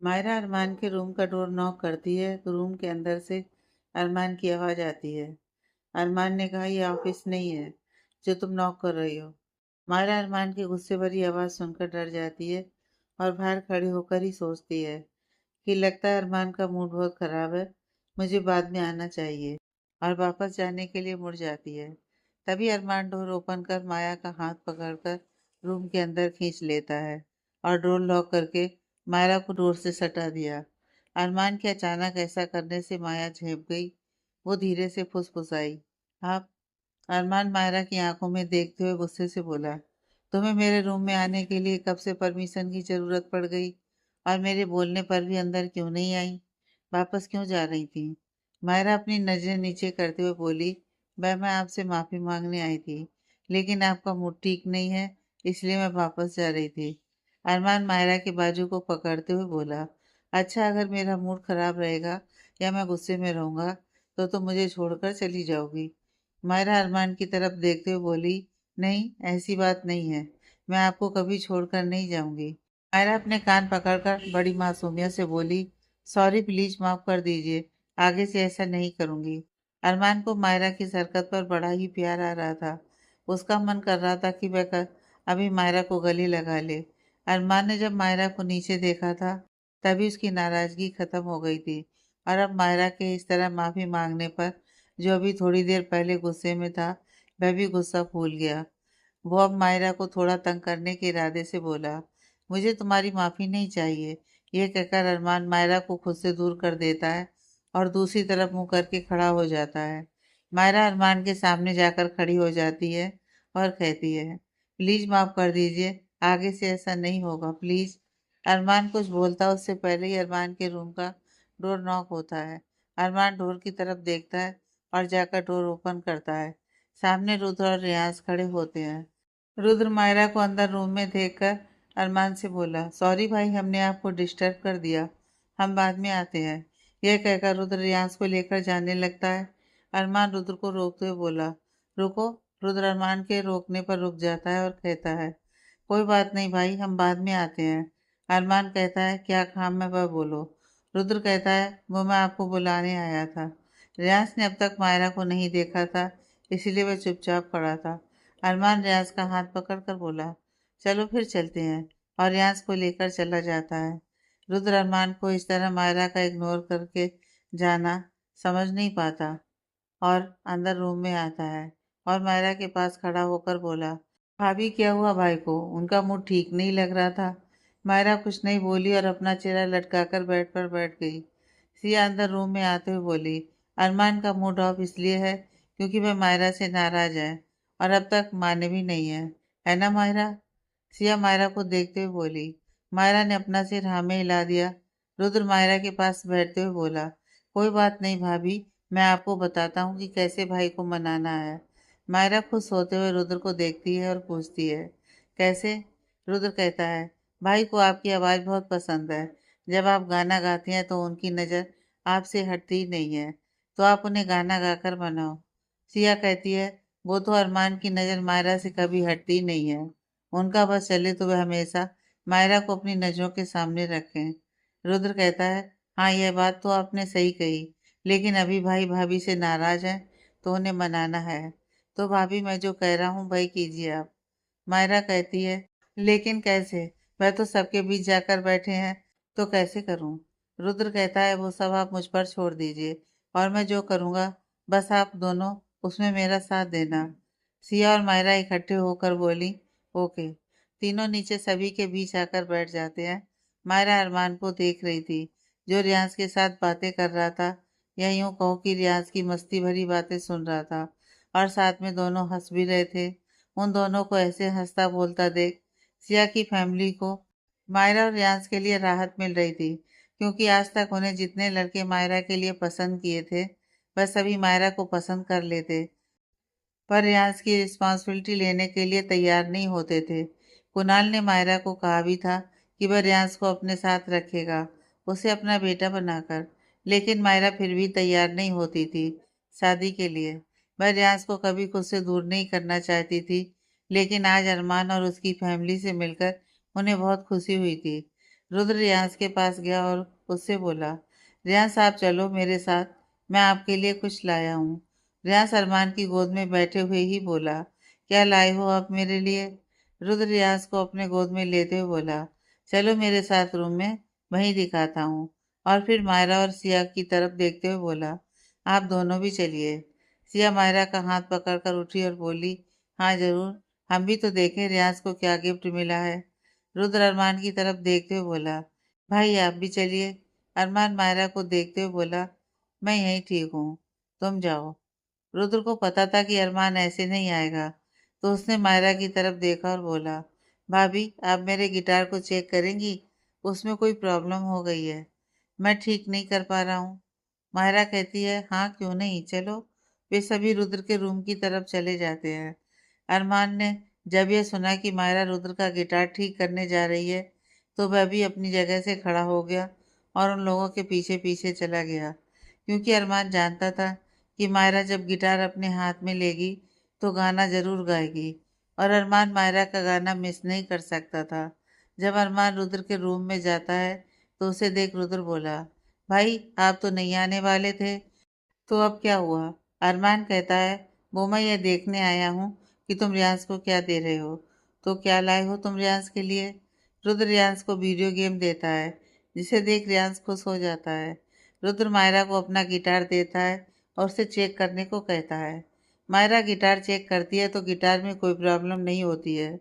मायरा अरमान के रूम का door knock करती है तो रूम के अंदर से अरमान की आवाज़ आती है। अरमान ने कहा, "ये ऑफिस नहीं है जो तुम नॉक कर रही हो।" मायरा अरमान की गुस्से भरी आवाज़ सुनकर डर जाती है और बाहर खड़े होकर ही सोचती है कि लगता है अरमान का मूड बहुत ख़राब है, मुझे बाद में आना चाहिए, और वापस जाने के लिए मुड़ जाती है। तभी अरमान डोर ओपन कर माया का हाथ पकड़कर रूम के अंदर खींच लेता है और डोर लॉक करके मायरा को डोर से सटा दिया। अरमान के अचानक ऐसा करने से माया झेप गई। वो धीरे से फुसफुसाई, "आप?" अरमान मायरा की आंखों में देखते हुए गुस्से से बोला, "तुम्हें मेरे रूम में आने के लिए कब से परमिशन की जरूरत पड़ गई? और मेरे बोलने पर भी अंदर क्यों नहीं आई? वापस क्यों जा रही थी?" मायरा अपनी नजरें नीचे करते हुए बोली, मैं आपसे माफी मांगने आई थी, लेकिन आपका मूड ठीक नहीं है, इसलिए मैं वापस जा रही थी। अरमान मायरा के बाजू को पकड़ते हुए बोला, "अच्छा, अगर मेरा मूड खराब रहेगा या मैं गुस्से में रहूंगा तो तुम मुझे छोड़कर चली जाओगी?" मायरा अरमान की तरफ देखते हुए बोली, "नहीं, ऐसी बात नहीं है, मैं आपको कभी छोड़कर नहीं जाऊंगी।" मायरा अपने कान पकड़कर बड़ी मासूमियत से बोली, "सॉरी, प्लीज माफ कर दीजिए, आगे से ऐसा नहीं करूंगी।" अरमान को मायरा की इस हरकत पर बड़ा ही प्यार आ रहा था। उसका मन कर रहा था कि अभी मायरा को गले लगा ले। अरमान ने जब मायरा को नीचे देखा था तभी उसकी नाराजगी खत्म हो गई थी, और अब मायरा के इस तरह माफी मांगने पर जो अभी थोड़ी देर पहले गुस्से में था, वह भी गुस्सा भूल गया। वो अब मायरा को थोड़ा तंग करने के इरादे से बोला, "मुझे तुम्हारी माफ़ी नहीं चाहिए।" यह कहकर अरमान मायरा को खुद से दूर कर देता है और दूसरी तरफ मुंह करके खड़ा हो जाता है। मायरा अरमान के सामने जाकर खड़ी हो जाती है और कहती है, "प्लीज़ माफ़ कर दीजिए, आगे से ऐसा नहीं होगा, प्लीज़।" अरमान कुछ बोलता उससे पहले ही अरमान के रूम का डोर नॉक होता है। अरमान डोर की तरफ देखता है और जाकर डोर ओपन करता है। सामने रुद्र और रियाज खड़े होते हैं। रुद्र मायरा को अंदर रूम में देखकर अरमान से बोला, "सॉरी भाई, हमने आपको डिस्टर्ब कर दिया, हम बाद में आते हैं।" यह कहकर रुद्र रियाज को लेकर जाने लगता है। अरमान रुद्र को रोकते हुए बोला, "रुको।" रुद्र अरमान के रोकने पर रुक जाता है और कहता है, "कोई बात नहीं भाई, हम बाद में आते हैं।" अरमान कहता है, "क्या काम है वह बोलो।" रुद्र कहता है, "वो मैं आपको बुलाने आया था।" रियाज ने अब तक मायरा को नहीं देखा था, इसीलिए वह चुपचाप खड़ा था। अरमान रियाज का हाथ पकड़कर बोला, "चलो फिर चलते हैं", और रियाज को लेकर चला जाता है। रुद्र अरमान को इस तरह मायरा का इग्नोर करके जाना समझ नहीं पाता और अंदर रूम में आता है और मायरा के पास खड़ा होकर बोला, "भाभी, क्या हुआ भाई को? उनका मूड ठीक नहीं लग रहा था।" मायरा कुछ नहीं बोली और अपना चेहरा लटकाकर बेड पर बैठ गई। सिया अंदर रूम में आते हुए बोली, "अरमान का मूड ऑफ इसलिए है क्योंकि वह मायरा से नाराज है और अब तक माने भी नहीं है ना मायरा?" सिया मायरा को देखते हुए बोली। मायरा ने अपना सिर हाँ में हिला दिया। रुद्र मायरा के पास बैठते हुए बोला, "कोई बात नहीं भाभी, मैं आपको बताता हूँ कि कैसे भाई को मनाना है।" मायरा खुश होते हुए रुद्र को देखती है और पूछती है, "कैसे?" रुद्र कहता है, "भाई को आपकी आवाज़ बहुत पसंद है। जब आप गाना गाती हैं तो उनकी नज़र आपसे हटती ही नहीं है, तो आप उन्हें गाना गाकर मनाओ।" सिया कहती है, "वो तो अरमान की नज़र मायरा से कभी हटती नहीं है। उनका बस चले तो वह हमेशा मायरा को अपनी नज़रों के सामने रखें।" रुद्र कहता है, "हाँ, यह बात तो आपने सही कही, लेकिन अभी भाई भाभी से नाराज हैं तो उन्हें मनाना है। तो भाभी, मैं जो कह रहा हूँ वही कीजिए आप।" मायरा कहती है, "लेकिन कैसे? वह तो सबके बीच जाकर बैठे हैं, तो कैसे करूं?" रुद्र कहता है, "वो सब आप मुझ पर छोड़ दीजिए, और मैं जो करूंगा बस आप दोनों उसमें मेरा साथ देना।" सिया और मायरा इकट्ठे होकर बोली, "ओके।" तीनों नीचे सभी के बीच आकर बैठ जाते हैं। मायरा अरमान को देख रही थी, जो रियाज के साथ बातें कर रहा था, या यूं कहो कि रियाज की मस्ती भरी बातें सुन रहा था, और साथ में दोनों हंस भी रहे थे। उन दोनों को ऐसे हंसता बोलता देख सिया की फैमिली को मायरा और रियाज के लिए राहत मिल रही थी, क्योंकि आज तक उन्हें जितने लड़के मायरा के लिए पसंद किए थे वह सभी मायरा को पसंद कर लेते, पर रियाज की रिस्पॉन्सिबिलिटी लेने के लिए तैयार नहीं होते थे। कुणाल ने मायरा को कहा भी था कि वह रियाज को अपने साथ रखेगा, उसे अपना बेटा बनाकर, लेकिन मायरा फिर भी तैयार नहीं होती थी शादी के लिए। वह रियाज को कभी खुद से दूर नहीं करना चाहती थी, लेकिन आज अरमान और उसकी फैमिली से मिलकर उन्हें बहुत खुशी हुई थी। रुद्र रियांस के पास गया और उससे बोला, रियांस आप चलो मेरे साथ, मैं आपके लिए कुछ लाया हूँ। रियांस अरमान की गोद में बैठे हुए ही बोला, क्या लाए हो आप मेरे लिए? रुद्र रियांस को अपने गोद में लेते हुए बोला, चलो मेरे साथ रूम में, वहीं दिखाता हूँ। और फिर मायरा और सिया की तरफ देखते हुए बोला, आप दोनों भी चलिए। सिया मायरा का हाथ पकड़कर उठी और बोली, हाँ जरूर, हम भी तो देखें रियांस को क्या गिफ्ट मिला है। रुद्र अरमान की तरफ देखते हुए बोला, भाई आप भी चलिए। अरमान मायरा को देखते हुए बोला, मैं यहीं ठीक हूँ, तुम जाओ। रुद्र को पता था कि अरमान ऐसे नहीं आएगा, तो उसने मायरा की तरफ देखा और बोला, भाभी आप मेरे गिटार को चेक करेंगी, उसमें कोई प्रॉब्लम हो गई है, मैं ठीक नहीं कर पा रहा हूँ। मायरा कहती है, हाँ क्यों नहीं, चलो। वे सभी रुद्र के रूम की तरफ चले जाते हैं। अरमान ने जब यह सुना कि मायरा रुद्र का गिटार ठीक करने जा रही है, तो वह भी अपनी जगह से खड़ा हो गया और उन लोगों के पीछे पीछे चला गया, क्योंकि अरमान जानता था कि मायरा जब गिटार अपने हाथ में लेगी तो गाना जरूर गाएगी, और अरमान मायरा का गाना मिस नहीं कर सकता था। जब अरमान रुद्र के रूम में जाता है तो उसे देख रुद्र बोला, भाई आप तो नहीं आने वाले थे, तो अब क्या हुआ? अरमान कहता है, वो मैं ये देखने आया हूँ कि तुम रियांस को क्या दे रहे हो। तो क्या लाए हो तुम रियांस के लिए? रुद्र रियांस को वीडियो गेम देता है, जिसे देख रियांस खुश हो जाता है। रुद्र मायरा को अपना गिटार देता है और उसे चेक करने को कहता है। मायरा गिटार चेक करती है तो गिटार में कोई प्रॉब्लम नहीं होती है।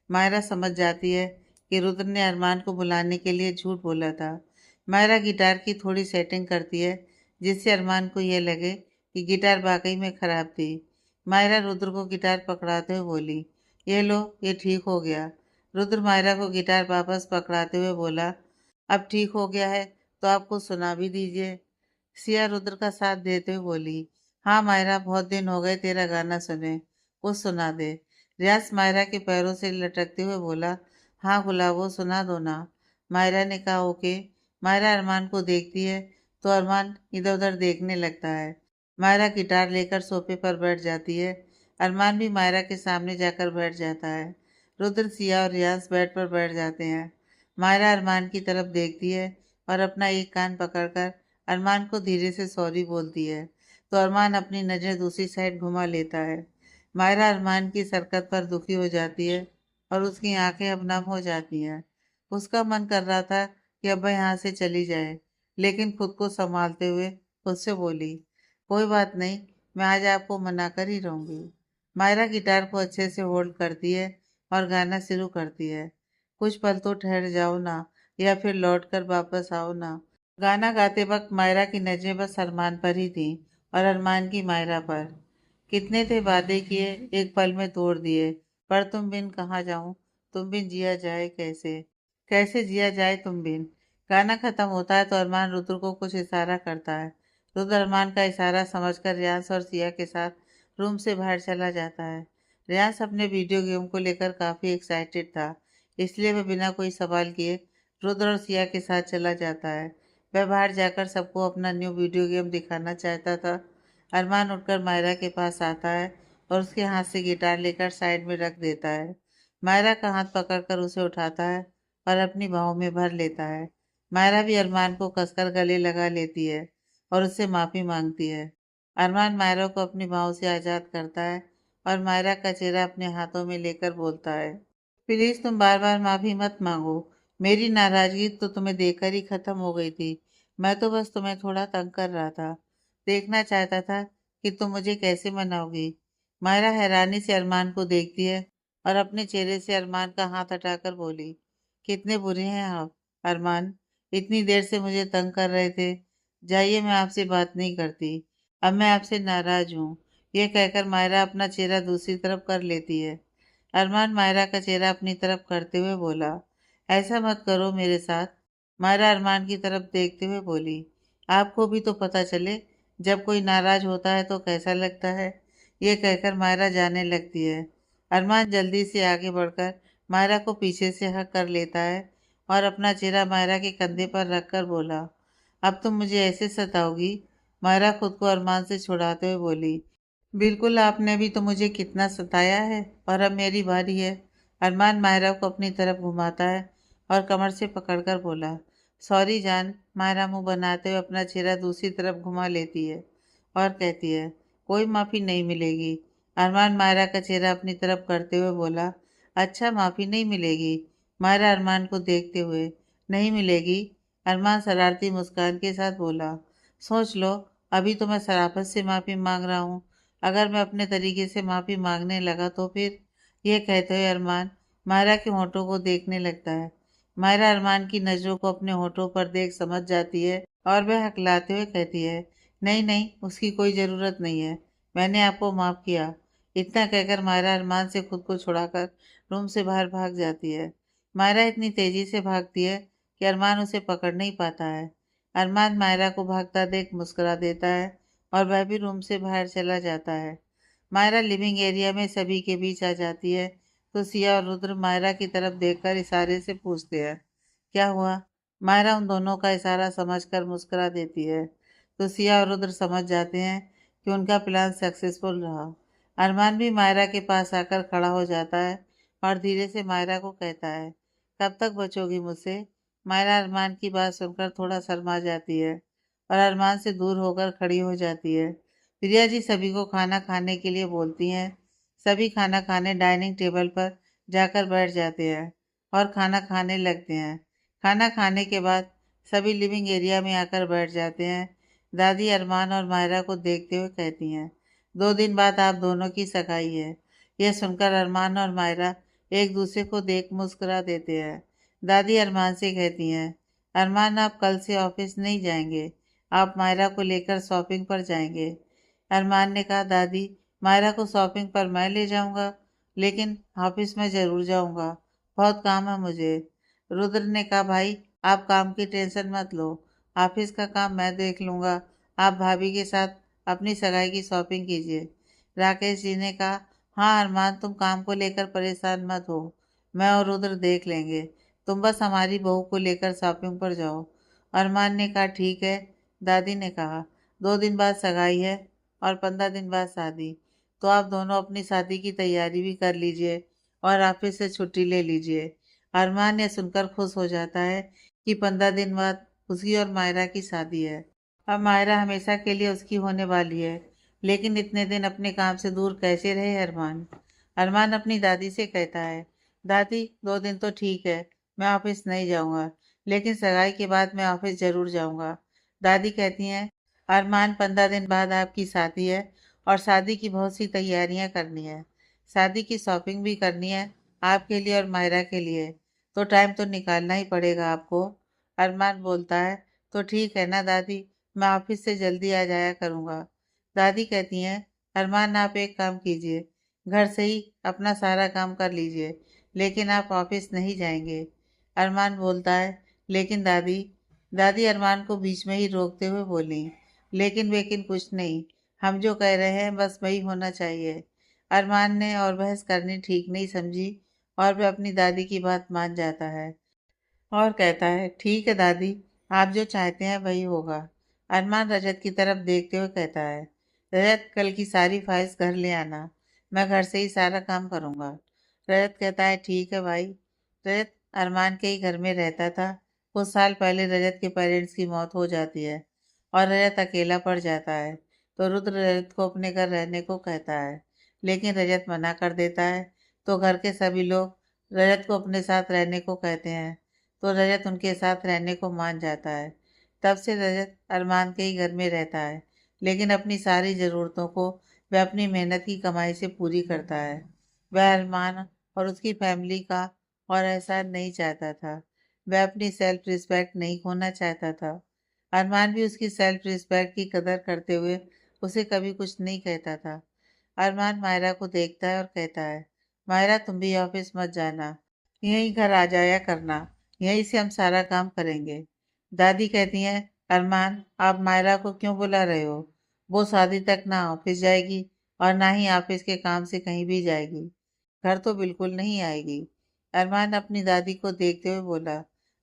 मायरा समझ जाती है कि रुद्र ने अरमान को बुलाने के लिए झूठ बोला था। मायरा गिटार की थोड़ी सेटिंग करती है, जिससे अरमान को यह लगे कि गिटार वाकई में खराब थी। मायरा रुद्र को गिटार पकड़ाते हुए बोली, ये लो, ये ठीक हो गया। रुद्र मायरा को गिटार वापस पकड़ाते हुए बोला, अब ठीक हो गया है तो आपको सुना भी दीजिए। सिया रुद्र का साथ देते हुए बोली, हाँ मायरा, बहुत दिन हो गए तेरा गाना सुने, कुछ सुना दे। रियाज मायरा के पैरों से लटकते हुए बोला, हाँ गुलाबो, सुना दो ना। मायरा ने कहा, ओके। मायरा अरमान को देखती है तो अरमान इधर उधर देखने लगता है। मायरा गिटार लेकर सोफे पर बैठ जाती है। अरमान भी मायरा के सामने जाकर बैठ जाता है। रुद्र, सिया और रियाज बेड पर बैठ जाते हैं। मायरा अरमान की तरफ देखती है और अपना एक कान पकड़कर अरमान को धीरे से सॉरी बोलती है, तो अरमान अपनी नज़र दूसरी साइड घुमा लेता है। मायरा अरमान की हरकत पर दुखी हो जाती है और उसकी आंखें अब नम हो जाती हैं। उसका मन कर रहा था कि अब वह यहाँ से चली जाए, लेकिन खुद को संभालते हुए उससे बोली, कोई बात नहीं, मैं आज आपको मना कर ही रहूंगी। मायरा गिटार को अच्छे से होल्ड करती है और गाना शुरू करती है, कुछ पल तो ठहर जाओ ना, या फिर लौट कर वापस आओ ना। गाना गाते वक्त मायरा की नजरें बस अरमान पर ही थी और अरमान की मायरा पर। कितने थे वादे किए, एक पल में तोड़ दिए, पर तुम बिन कहाँ जाऊं, तुम बिन जिया जाए कैसे, कैसे जिया जाए तुम बिन। गाना खत्म होता है तो अरमान रुद्र को कुछ इशारा करता है। रुद्र अरमान का इशारा समझकर रियांस और सिया के साथ रूम से बाहर चला जाता है। रियांस अपने वीडियो गेम को लेकर काफी एक्साइटेड था, इसलिए वह बिना कोई सवाल किए रुद्र और सिया के साथ चला जाता है। वह बाहर जाकर सबको अपना न्यू वीडियो गेम दिखाना चाहता था। अरमान उठकर मायरा के पास आता है और उसके हाथ से गिटार लेकर साइड में रख देता है। मायरा का हाथ पकड़कर उसे उठाता है और अपनी बाहों में भर लेता है। मायरा भी अरमान को कसकर गले लगा लेती है और उससे माफी मांगती है। अरमान मायरा को अपनी बाहों से आजाद करता है और मायरा का चेहरा अपने हाथों में लेकर बोलता है, प्लीज तुम बार बार माफी मत मांगो, मेरी नाराजगी तो तुम्हें देखकर ही खत्म हो गई थी। मैं तो बस तुम्हें थोड़ा तंग कर रहा था, देखना चाहता था कि तुम मुझे कैसे मनाओगी। मायरा हैरानी से अरमान को देखती है और अपने चेहरे से अरमान का हाथ हटाकर बोली, कितने बुरे हैं आप अरमान, इतनी देर से मुझे तंग कर रहे थे। जाइए, मैं आपसे बात नहीं करती, अब मैं आपसे नाराज हूँ। यह कहकर मायरा अपना चेहरा दूसरी तरफ कर लेती है। अरमान मायरा का चेहरा अपनी तरफ करते हुए बोला, ऐसा मत करो मेरे साथ। मायरा अरमान की तरफ देखते हुए बोली, आपको भी तो पता चले, जब कोई नाराज होता है तो कैसा लगता है। ये कहकर मायरा जाने लगती है। अरमान जल्दी से आगे बढ़कर मायरा को पीछे से हक कर लेता है और अपना चेहरा मायरा के कंधे पर रखकर बोला, अब तुम मुझे ऐसे सताओगी। मायरा खुद को अरमान से छुड़ाते हुए बोली, बिल्कुल, आपने भी तो मुझे कितना सताया है और अब मेरी बारी है। अरमान मायरा को अपनी तरफ घुमाता है और कमर से पकड़कर बोला, सॉरी जान। मायरा मुंह बनाते हुए अपना चेहरा दूसरी तरफ घुमा लेती है और कहती है, कोई माफ़ी नहीं मिलेगी। अरमान मायरा का चेहरा अपनी तरफ करते हुए बोला, अच्छा माफ़ी नहीं मिलेगी। मायरा अरमान को देखते हुए, नहीं मिलेगी। अरमान शरारती मुस्कान के साथ बोला, सोच लो, अभी तो मैं शराफत से माफ़ी मांग रहा हूँ। अगर मैं अपने तरीके से माफ़ी मांगने लगा तो फिर? यह कहते हुए अरमान मायरा के होठों को देखने लगता है। मायरा अरमान की नज़रों को अपने होठों पर देख समझ जाती है और वह हकलाते हुए कहती है, नहीं नहीं, उसकी कोई ज़रूरत नहीं है, मैंने आपको माफ़ किया। इतना कहकर मायरा अरमान से खुद को छुड़ाकर रूम से बाहर भाग जाती है। मायरा इतनी तेज़ी से भागती है कि अरमान उसे पकड़ नहीं पाता है। अरमान मायरा को भागता देख मुस्कुरा देता है और वह भी रूम से बाहर चला जाता है। मायरा लिविंग एरिया में सभी के बीच आ जाती है तो सिया और रुद्र मायरा की तरफ देखकर इशारे से पूछते हैं, क्या हुआ? मायरा उन दोनों का इशारा समझकर मुस्कुरा देती है तो सिया और रुद्र समझ जाते हैं कि उनका प्लान सक्सेसफुल रहा। अरमान भी मायरा के पास आकर खड़ा हो जाता है और धीरे से मायरा को कहता है, कब तक बचोगी मुझसे? मायरा अरमान की बात सुनकर थोड़ा शर्मा जाती है और अरमान से दूर होकर खड़ी हो जाती है। प्रिया जी सभी को खाना खाने के लिए बोलती हैं। सभी खाना खाने डाइनिंग टेबल पर जाकर बैठ जाते हैं और खाना खाने लगते हैं। खाना खाने के बाद सभी लिविंग एरिया में आकर बैठ जाते हैं। दादी अरमान और मायरा को देखते हुए कहती हैं, 2 दिन बाद आप दोनों की सगाई है। यह सुनकर अरमान और मायरा एक दूसरे को देख मुस्कुरा देते हैं। दादी अरमान से कहती हैं, अरमान आप कल से ऑफिस नहीं जाएंगे, आप मायरा को लेकर शॉपिंग पर जाएंगे। अरमान ने कहा, दादी मायरा को शॉपिंग पर मैं ले जाऊंगा, लेकिन ऑफिस में ज़रूर जाऊंगा, बहुत काम है मुझे। रुद्र ने कहा, भाई आप काम की टेंशन मत लो, ऑफिस का काम मैं देख लूंगा, आप भाभी के साथ अपनी सगाई की शॉपिंग कीजिए। राकेश जी ने कहा, हाँ अरमान तुम काम को लेकर परेशान मत हो, मैं और रुद्र देख लेंगे, तुम बस हमारी बहू को लेकर शॉपिंग पर जाओ। अरमान ने कहा, ठीक है। दादी ने कहा, 2 दिन बाद सगाई है और 15 दिन बाद शादी, तो आप दोनों अपनी शादी की तैयारी भी कर लीजिए और ऑफिस से छुट्टी ले लीजिए। अरमान ने सुनकर खुश हो जाता है कि 15 दिन बाद उसकी और मायरा की शादी है। अब मायरा हमेशा के लिए उसकी होने वाली है। लेकिन इतने दिन अपने काम से दूर कैसे रहे अरमान? अरमान अपनी दादी से कहता है, दादी 2 दिन तो ठीक है, मैं ऑफिस नहीं जाऊंगा, लेकिन सगाई के बाद मैं ऑफिस जरूर जाऊंगा। दादी कहती हैं, अरमान 15 दिन बाद आपकी शादी है और शादी की बहुत सी तैयारियां करनी है, शादी की शॉपिंग भी करनी है आपके लिए और मायरा के लिए, तो टाइम तो निकालना ही पड़ेगा आपको। अरमान बोलता है, तो ठीक है ना दादी, मैं ऑफिस से जल्दी आ जाया करूँगा। दादी कहती हैं, अरमान आप एक काम कीजिए, घर से ही अपना सारा काम कर लीजिए, लेकिन आप ऑफिस नहीं जाएंगे। अरमान बोलता है, लेकिन दादी। दादी अरमान को बीच में ही रोकते हुए बोली, लेकिन कुछ नहीं, हम जो कह रहे हैं बस वही होना चाहिए। अरमान ने और बहस करनी ठीक नहीं समझी और वह अपनी दादी की बात मान जाता है और कहता है, ठीक है दादी, आप जो चाहते हैं वही होगा। अरमान रजत की तरफ देखते हुए कहता है, रजत कल की सारी फाइल्स घर ले आना, मैं घर से ही सारा काम करूँगा। रजत कहता है, ठीक है भाई। रजत अरमान के ही घर में रहता था। कुछ साल पहले रजत के पेरेंट्स की मौत हो जाती है और रजत अकेला पड़ जाता है, तो रुद्र रजत को अपने घर रहने को कहता है, लेकिन रजत मना कर देता है, तो घर के सभी लोग रजत को अपने साथ रहने को कहते हैं, तो रजत उनके साथ रहने को मान जाता है। तब से रजत अरमान के ही घर में रहता है, लेकिन अपनी सारी ज़रूरतों को वह अपनी मेहनत की कमाई से पूरी करता है। वह अरमान और उसकी फैमिली का और एहसान नहीं चाहता था। वह अपनी सेल्फ रिस्पेक्ट नहीं खोना चाहता था। अरमान भी उसकी सेल्फ रिस्पेक्ट की कदर करते हुए उसे कभी कुछ नहीं कहता था। अरमान मायरा को देखता है और कहता है, मायरा तुम भी ऑफिस मत जाना, यहीं घर आ जाया करना, यहीं से हम सारा काम करेंगे। दादी कहती हैं, अरमान आप मायरा को क्यों बुला रहे हो? वो शादी तक ना ऑफिस जाएगी और ना ही ऑफिस के काम से कहीं भी जाएगी, घर तो बिल्कुल नहीं आएगी। अरमान अपनी दादी को देखते हुए बोला,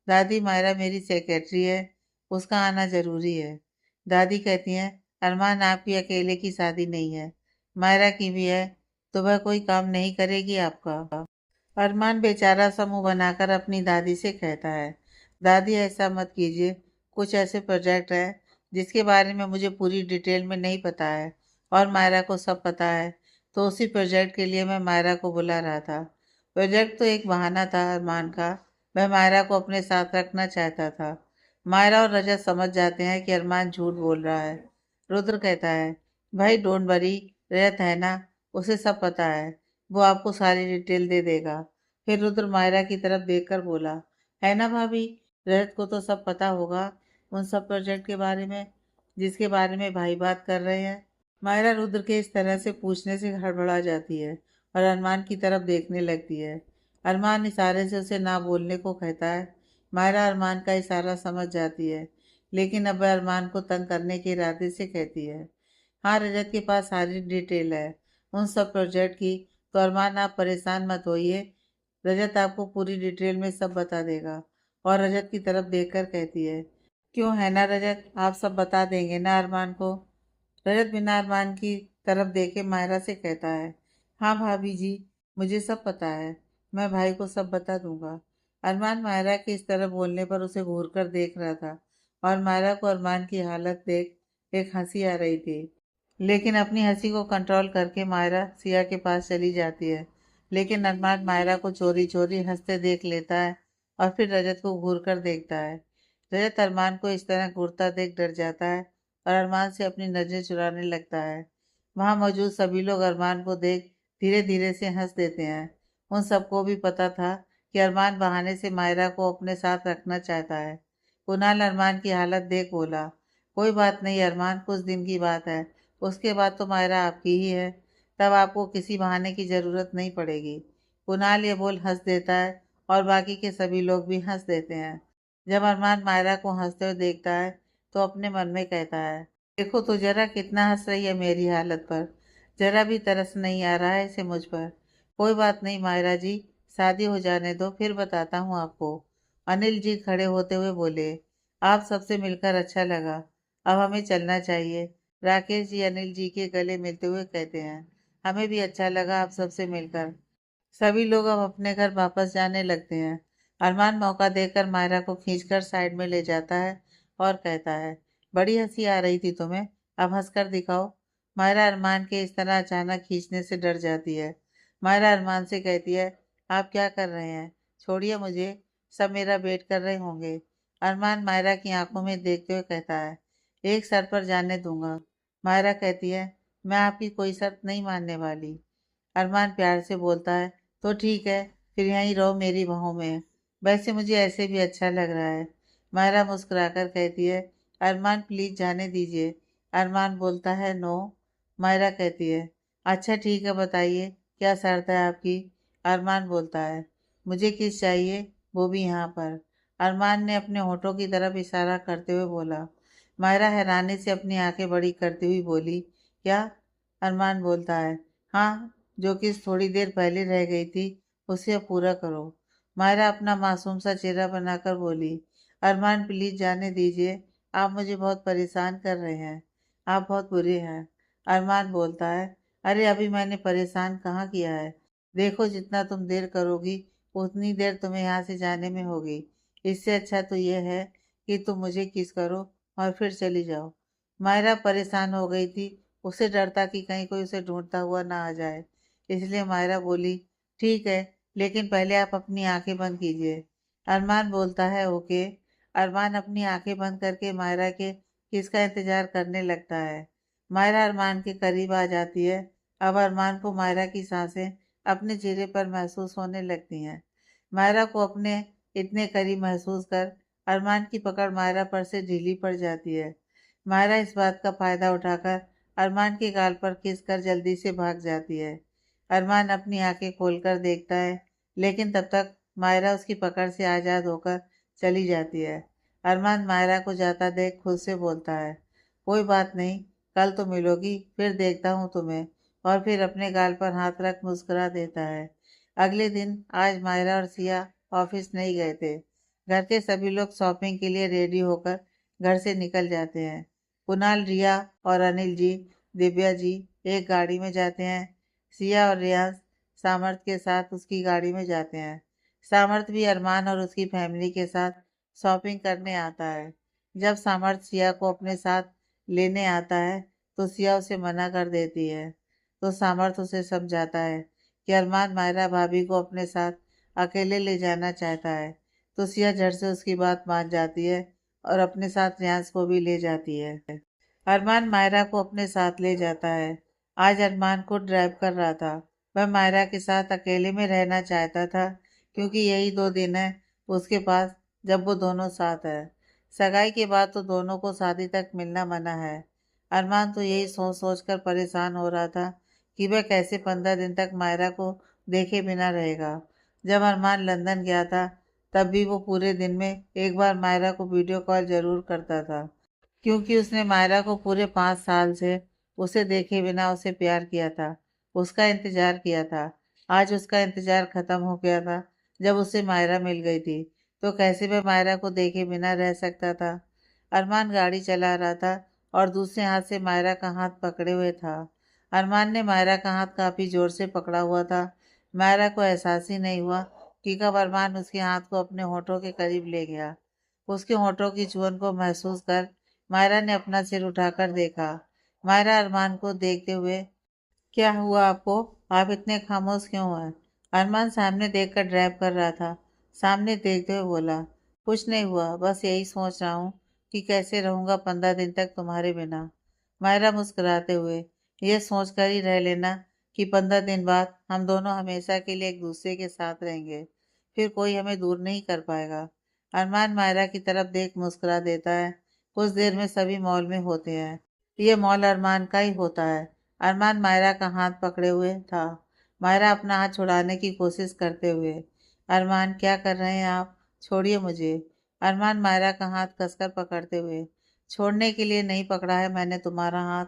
दादी मायरा मेरी सेक्रेटरी है, उसका आना जरूरी है। दादी कहती हैं, अरमान आपकी अकेले की शादी नहीं है, मायरा की भी है, तो वह कोई काम नहीं करेगी आपका। अरमान बेचारा सा मुंह बनाकर अपनी दादी से कहता है, दादी ऐसा मत कीजिए, कुछ ऐसे प्रोजेक्ट है जिसके बारे में मुझे पूरी डिटेल में नहीं पता है और मायरा को सब पता है, तो उसी प्रोजेक्ट के लिए मैं मायरा को बुला रहा था। प्रोजेक्ट तो एक बहाना था अरमान का, मैं मायरा को अपने साथ रखना चाहता था। मायरा और रजत समझ जाते हैं कि अरमान झूठ बोल रहा है। रुद्र कहता है, भाई डोंट वरी, रजत है ना, उसे सब पता है, वो आपको सारी डिटेल दे देगा। फिर रुद्र मायरा की तरफ देखकर बोला, है ना भाभी, रजत को तो सब पता होगा उन सब प्रोजेक्ट के बारे में जिसके बारे में भाई बात कर रहे हैं। मायरा रुद्र के इस तरह से पूछने से हड़बड़ा जाती है और अरमान की तरफ देखने लगती है। अरमान इशारे से उसे ना बोलने को कहता है। मायरा अरमान का इशारा समझ जाती है, लेकिन अब वह अरमान को तंग करने के इरादे से कहती है, हाँ रजत के पास सारी डिटेल है उन सब प्रोजेक्ट की, तो अरमान आप परेशान मत होइए, रजत आपको पूरी डिटेल में सब बता देगा। और रजत की तरफ देखकर कहती है, क्यों है ना रजत, आप सब बता देंगे ना अरमान को। रजत बिना अरमान की तरफ देखे मायरा से कहता है, हाँ भाभी जी, मुझे सब पता है, मैं भाई को सब बता दूंगा। अरमान मायरा के इस तरह बोलने पर उसे घूर कर देख रहा था और मायरा को अरमान की हालत देख एक हंसी आ रही थी। लेकिन अपनी हंसी को कंट्रोल करके मायरा सिया के पास चली जाती है। लेकिन अरमान मायरा को चोरी चोरी हंसते देख लेता है और फिर रजत को घूर कर देखता है। रजत अरमान को इस तरह घूरता देख डर जाता है और अरमान से अपनी नजरें चुराने लगता है। वहां मौजूद सभी लोग अरमान को देख धीरे धीरे से हंस देते हैं। उन सबको भी पता था कि अरमान बहाने से मायरा को अपने साथ रखना चाहता है। कुणाल अरमान की हालत देख बोला, कोई बात नहीं अरमान, कुछ दिन की बात है, उसके बाद तो मायरा आपकी ही है, तब आपको किसी बहाने की ज़रूरत नहीं पड़ेगी। कुणाल ये बोल हंस देता है और बाकी के सभी लोग भी हंस देते हैं। जब अरमान मायरा को हंसते हुए देखता है तो अपने मन में कहता है, देखो तो जरा कितना हंस रही है मेरी हालत पर, जरा भी तरस नहीं आ रहा है इसे मुझ पर। कोई बात नहीं मायरा जी, शादी हो जाने दो फिर बताता हूँ आपको। अनिल जी खड़े होते हुए बोले, आप सबसे मिलकर अच्छा लगा, अब हमें चलना चाहिए। राकेश जी अनिल जी के गले मिलते हुए कहते हैं, हमें भी अच्छा लगा आप सबसे मिलकर। सभी लोग अब अपने घर वापस जाने लगते हैं। अरमान मौका देकर मायरा को खींचकर साइड में ले जाता है और कहता है, बड़ी हंसी आ रही थी तुम्हें, अब हंसकर दिखाओ। मायरा अरमान के इस तरह अचानक खींचने से डर जाती है। मायरा अरमान से कहती है, आप क्या कर रहे हैं, छोड़िए मुझे, सब मेरा वेट कर रहे होंगे। अरमान मायरा की आंखों में देखते हुए कहता है, एक शर्त पर जाने दूंगा। मायरा कहती है, मैं आपकी कोई शर्त नहीं मानने वाली। अरमान प्यार से बोलता है, तो ठीक है, फिर यहीं रहो मेरी बाहों में, वैसे मुझे ऐसे भी अच्छा लग रहा है। मायरा मुस्कुराकर कहती है, अरमान प्लीज जाने दीजिए। अरमान बोलता है, नो। मायरा कहती है, अच्छा ठीक है बताइए क्या शर्त है आपकी। अरमान बोलता है, मुझे किस चाहिए, वो भी यहाँ पर। अरमान ने अपने होठों की तरफ इशारा करते हुए बोला। मायरा हैरानी से अपनी आंखें बड़ी करती हुई बोली, क्या। अरमान बोलता है, हाँ, जो किस थोड़ी देर पहले रह गई थी उसे अब पूरा करो। मायरा अपना मासूम सा चेहरा बनाकर बोली, अरमान प्लीज जाने दीजिए, आप मुझे बहुत परेशान कर रहे हैं, आप बहुत बुरे हैं। अरमान बोलता है, अरे अभी मैंने परेशान कहाँ किया है, देखो जितना तुम देर करोगी उतनी देर तुम्हें यहाँ से जाने में होगी, इससे अच्छा तो यह है कि तुम मुझे किस करो और फिर चली जाओ। मायरा परेशान हो गई थी, उसे डर था कि कहीं कोई उसे ढूंढता हुआ ना आ जाए, इसलिए मायरा बोली, ठीक है, लेकिन पहले आप अपनी आंखें बंद कीजिए। अरमान बोलता है, ओके। अरमान अपनी आंखें बंद करके मायरा के किसका इंतजार करने लगता है। मायरा अरमान के करीब आ जाती है। अब अरमान को मायरा की सांसें अपने चेहरे पर महसूस होने लगती हैं। मायरा को अपने इतने करीब महसूस कर अरमान की पकड़ मायरा पर से ढीली पड़ जाती है। मायरा इस बात का फायदा उठाकर अरमान के गाल पर खिस कर जल्दी से भाग जाती है। अरमान अपनी आंखें खोलकर देखता है, लेकिन तब तक मायरा उसकी पकड़ से आज़ाद होकर चली जाती है। अरमान मायरा को जाता देख खुद से बोलता है, कोई बात नहीं, कल तो मिलोगी, फिर देखता हूँ तुम्हें। और फिर अपने गाल पर हाथ रख मुस्कुरा देता है। अगले दिन आज मायरा और सिया ऑफिस नहीं गए थे। घर के सभी लोग शॉपिंग के लिए रेडी होकर घर से निकल जाते हैं। कुणाल, रिया और अनिल जी, दिव्या जी एक गाड़ी में जाते हैं। सिया और रियाज सामर्थ के साथ उसकी गाड़ी में जाते हैं। सामर्थ भी अरमान और उसकी फैमिली के साथ शॉपिंग करने आता है। जब सामर्थ सिया को अपने साथ लेने आता है तो सिया उसे मना कर देती है। तो सामर्थ उसे समझाता है कि अरमान मायरा भाभी को अपने साथ अकेले ले जाना चाहता है। तो सिया झट से उसकी बात मान जाती है और अपने साथ रियांश को भी ले जाती है। अरमान मायरा को अपने साथ ले जाता है। आज अरमान खुद ड्राइव कर रहा था। वह मायरा के साथ अकेले में रहना चाहता था क्योंकि यही 2 दिन है उसके पास जब वो दोनों साथ है। सगाई के बाद तो दोनों को शादी तक मिलना मना है। अरमान तो यही सोच सोच कर परेशान हो रहा था कि वह कैसे 15 दिन तक मायरा को देखे बिना रहेगा। जब अरमान लंदन गया था तब भी वो पूरे दिन में एक बार मायरा को वीडियो कॉल जरूर करता था क्योंकि उसने मायरा को पूरे 5 साल से उसे देखे बिना उसे प्यार किया था, उसका इंतजार किया था। आज उसका इंतजार खत्म हो गया था जब उसे मायरा मिल गई थी। तो कैसे वह मायरा को देखे बिना रह सकता था। अरमान गाड़ी चला रहा था और दूसरे हाथ से मायरा का हाथ पकड़े हुए था। अरमान ने मायरा का हाथ काफी जोर से पकड़ा हुआ था। मायरा को एहसास ही नहीं हुआ कि कब अरमान उसके हाथ को अपने होठों के करीब ले गया। उसके होठों की चुभन को महसूस कर मायरा ने अपना सिर उठाकर देखा। मायरा अरमान को देखते हुए, क्या हुआ आपको? आप इतने खामोश क्यों हैं? अरमान सामने देखकर ड्राइव कर रहा था। सामने देखते हुए बोला, कुछ नहीं हुआ, बस यही सोच रहा हूँ कि कैसे रहूंगा 15 दिन तक तुम्हारे बिना। मायरा मुस्कुराते हुए, ये सोच कर ही रह लेना कि 15 दिन बाद हम दोनों हमेशा के लिए एक दूसरे के साथ रहेंगे। फिर कोई हमें दूर नहीं कर पाएगा। अरमान मायरा की तरफ देख मुस्कुरा देता है। कुछ देर में सभी मॉल में होते हैं। ये मॉल अरमान का ही होता है। अरमान मायरा का हाथ पकड़े हुए था। मायरा अपना हाथ छुड़ाने की कोशिश करते हुए, अरमान क्या कर रहे हैं आप? छोड़िए मुझे। अरमान मायरा का हाथ कसकर पकड़ते हुए, छोड़ने के लिए नहीं पकड़ा है मैंने तुम्हारा हाथ।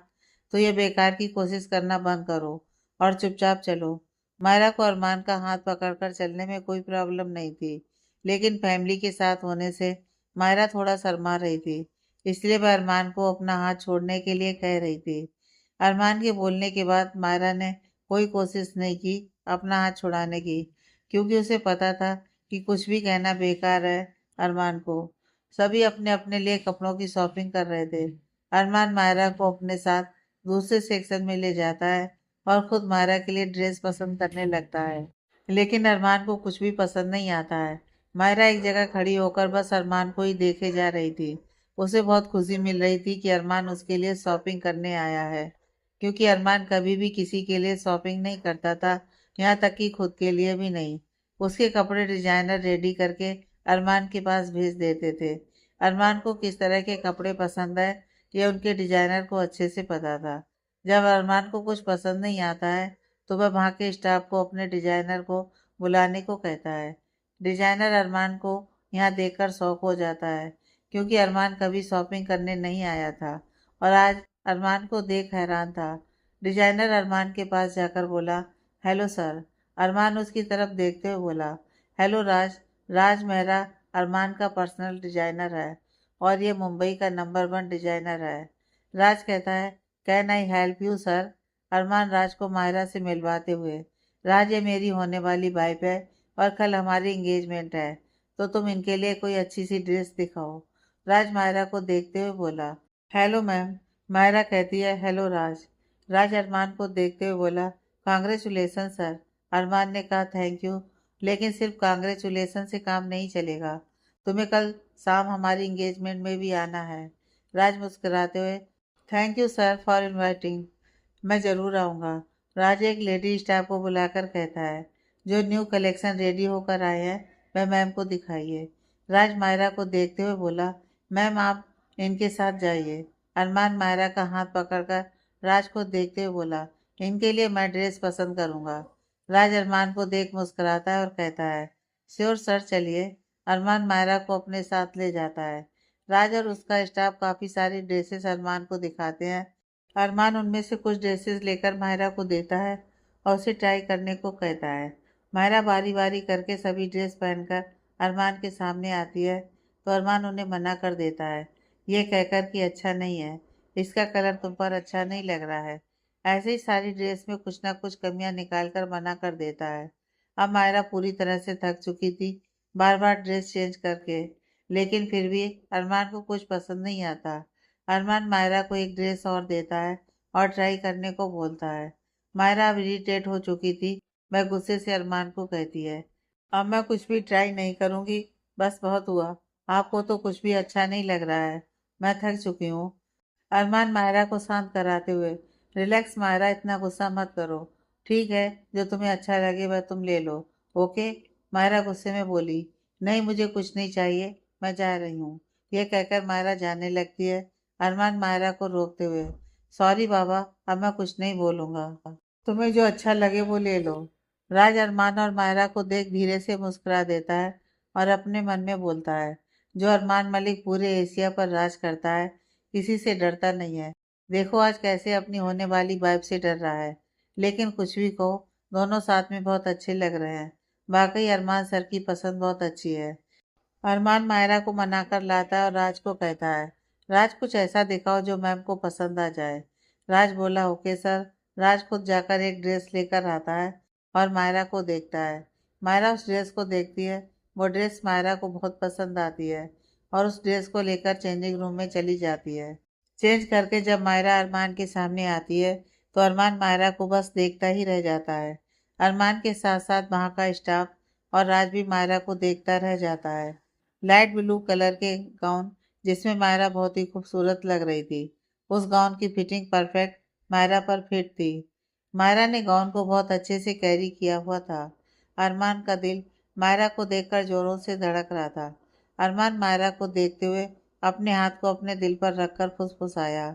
तो ये बेकार की कोशिश करना बंद करो और चुपचाप चलो। मायरा को अरमान का हाथ पकड़कर चलने में कोई प्रॉब्लम नहीं थी, लेकिन फैमिली के साथ होने से मायरा थोड़ा शर्मा रही थी। इसलिए वह अरमान को अपना हाथ छोड़ने के लिए कह रही थी। अरमान के बोलने के बाद मायरा ने कोई कोशिश नहीं की अपना हाथ छुड़ाने की, क्योंकि उसे पता था कि कुछ भी कहना बेकार है अरमान को। सभी अपने अपने लिए कपड़ों की शॉपिंग कर रहे थे। अरमान मायरा को अपने साथ दूसरे सेक्शन में ले जाता है और खुद मायरा के लिए ड्रेस पसंद करने लगता है। लेकिन अरमान को कुछ भी पसंद नहीं आता है। मायरा एक जगह खड़ी होकर बस अरमान को ही देखे जा रही थी। उसे बहुत खुशी मिल रही थी कि अरमान उसके लिए शॉपिंग करने आया है, क्योंकि अरमान कभी भी किसी के लिए शॉपिंग नहीं करता था, यहाँ तक कि खुद के लिए भी नहीं। उसके कपड़े डिजाइनर रेडी करके अरमान के पास भेज देते थे। अरमान को किस तरह के कपड़े पसंद है यह उनके डिजाइनर को अच्छे से पता था। जब अरमान को कुछ पसंद नहीं आता है तो वह वहाँ के स्टाफ को अपने डिजाइनर को बुलाने को कहता है। डिजाइनर अरमान को यहाँ देखकर शौक हो जाता है, क्योंकि अरमान कभी शॉपिंग करने नहीं आया था और आज अरमान को देख हैरान था। डिजाइनर अरमान के पास जाकर बोला, हेलो सर। अरमान उसकी तरफ देखते हुए बोला, हेलो राज। राज मेहरा अरमान का पर्सनल डिजाइनर है और ये मुंबई का नंबर 1 डिजाइनर है। राज कहता है, can I help you sir? Armaan Raj को मायरा से मिलवाते हुए, राज ये मेरी होने वाली वाइफ है और कल हमारी इंगेजमेंट है, तो तुम इनके लिए कोई अच्छी सी ड्रेस दिखाओ। राज मायरा को देखते हुए बोला, हेलो मैम। मायरा कहती है, हेलो राज। राज अरमान को देखते हुए बोला, कांग्रेचुलेसन सर। अरमान ने कहा, थैंक यू, लेकिन सिर्फ कांग्रेचुलेसन से काम नहीं चलेगा, तुम्हें कल शाम हमारी इंगेजमेंट में भी आना है। राज मुस्कुराते हुए, thank you sir for inviting, मैं ज़रूर आऊँगा। राज एक लेडी स्टाफ को बुलाकर कहता है, जो न्यू कलेक्शन रेडी होकर आए हैं वह मैम को दिखाइए। राज मायरा को देखते हुए बोला, मैम आप इनके साथ जाइए। अरमान मायरा का हाथ पकड़कर राज को देखते हुए बोला, इनके लिए मैं ड्रेस पसंद करूँगा। राज अरमान को देख मुस्कुराता है और कहता है, श्योर सर, चलिए। अरमान मायरा को अपने साथ ले जाता है। राज और उसका स्टाफ काफ़ी सारी ड्रेसेस अरमान को दिखाते हैं। अरमान उनमें से कुछ ड्रेसेस लेकर मायरा को देता है और उसे ट्राई करने को कहता है। मायरा बारी बारी करके सभी ड्रेस पहनकर अरमान के सामने आती है, तो अरमान उन्हें मना कर देता है, ये कहकर कि अच्छा नहीं है, इसका कलर तुम पर अच्छा नहीं लग रहा है। ऐसे ही सारी ड्रेस में कुछ ना कुछ कमियां निकाल कर मना कर देता है। अब मायरा पूरी तरह से थक चुकी थी, बार बार ड्रेस चेंज करके, लेकिन फिर भी अरमान को कुछ पसंद नहीं आता। अरमान मायरा को एक ड्रेस और देता है और ट्राई करने को बोलता है। मायरा अब इरिटेट हो चुकी थी। वह गुस्से से अरमान को कहती है, अब मैं कुछ भी ट्राई नहीं करूंगी, बस बहुत हुआ। आपको तो कुछ भी अच्छा नहीं लग रहा है, मैं थक चुकी हूँ। अरमान मायरा को शांत कराते हुए, रिलैक्स मायरा, इतना गुस्सा मत करो। ठीक है, जो तुम्हें अच्छा लगे वह तुम ले लो। ओके। मायरा गुस्से में बोली, नहीं मुझे कुछ नहीं चाहिए, मैं जा रही हूँ। यह कहकर मायरा जाने लगती है। अरमान मायरा को रोकते हुए, सॉरी बाबा, अब मैं कुछ नहीं बोलूंगा, तुम्हें जो अच्छा लगे वो ले लो। राज अरमान और मायरा को देख धीरे से मुस्कुरा देता है और अपने मन में बोलता है, जो अरमान मलिक पूरे एशिया पर राज करता है, किसी से डरता नहीं है। देखो आज कैसे अपनी होने वाली वाइफ से डर रहा है। लेकिन कुछ भी कहो, दोनों साथ में बहुत अच्छे लग रहे हैं। वाकई अरमान सर की पसंद बहुत अच्छी है। अरमान मायरा को मनाकर लाता है और राज को कहता है, राज कुछ ऐसा दिखाओ जो मैम को पसंद आ जाए। राज बोला, ओके सर। राज खुद जाकर एक ड्रेस लेकर आता है और मायरा को देखता है। मायरा उस ड्रेस को देखती है। वो ड्रेस मायरा को बहुत पसंद आती है और उस ड्रेस को लेकर चेंजिंग रूम में चली जाती है। चेंज करके जब मायरा अरमान के सामने आती है तो अरमान मायरा को बस देखता ही रह जाता है। अरमान के साथ साथ वहाँ का स्टाफ और राज भी मायरा को देखता रह जाता है। लाइट ब्लू कलर के गाउन जिसमें मायरा बहुत ही खूबसूरत लग रही थी, उस गाउन की फिटिंग परफेक्ट मायरा पर फिट थी। मायरा ने गाउन को बहुत अच्छे से कैरी किया हुआ था। अरमान का दिल मायरा को देखकर जोरों से धड़क रहा था। अरमान मायरा को देखते हुए अपने हाथ को अपने दिल पर रखकर फुसफुसाया,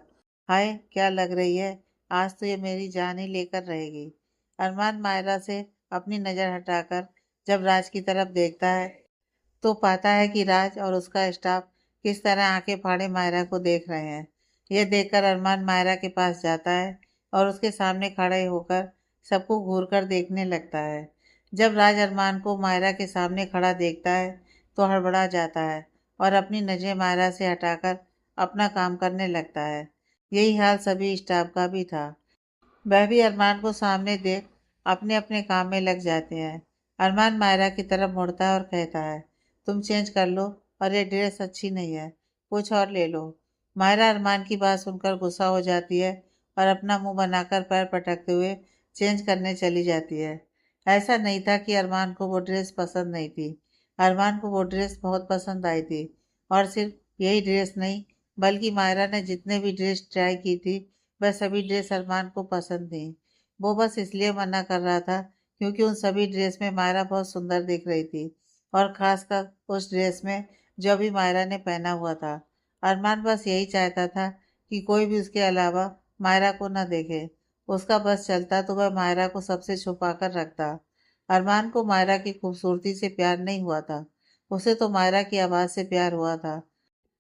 हाय क्या लग रही है, आज तो ये मेरी जान ही लेकर रहेगी। अरमान मायरा से अपनी नज़र हटाकर जब राज की तरफ देखता है तो पाता है कि राज और उसका स्टाफ किस तरह आंखें फाड़े मायरा को देख रहे हैं। यह देखकर अरमान मायरा के पास जाता है और उसके सामने खड़े होकर सबको घूरकर देखने लगता है। जब राज अरमान को मायरा के सामने खड़ा देखता है तो हड़बड़ा जाता है और अपनी नज़रें मायरा से हटाकर अपना काम करने लगता है। यही हाल सभी स्टाफ का भी था। वह भी अरमान को सामने देख अपने अपने काम में लग जाते हैं। अरमान मायरा की तरफ मुड़ता है और कहता है, तुम चेंज कर लो, और ये ड्रेस अच्छी नहीं है, कुछ और ले लो। मायरा अरमान की बात सुनकर गुस्सा हो जाती है और अपना मुंह बनाकर पैर पटकते हुए चेंज करने चली जाती है। ऐसा नहीं था कि अरमान को वो ड्रेस पसंद नहीं थी। अरमान को वो ड्रेस बहुत पसंद आई थी, और सिर्फ यही ड्रेस नहीं, बल्कि मायरा ने जितने भी ड्रेस ट्राई की थी वह सभी ड्रेस अरमान को पसंद थी। वो बस इसलिए मना कर रहा था क्योंकि उन सभी ड्रेस में मायरा बहुत सुंदर दिख रही थी, और खासकर उस ड्रेस में जो अभी मायरा ने पहना हुआ था। अरमान बस यही चाहता था कि कोई भी उसके अलावा मायरा को न देखे। उसका बस चलता तो वह मायरा को सबसे छुपा कर रखता। अरमान को मायरा की खूबसूरती से प्यार नहीं हुआ था, उसे तो मायरा की आवाज़ से प्यार हुआ था।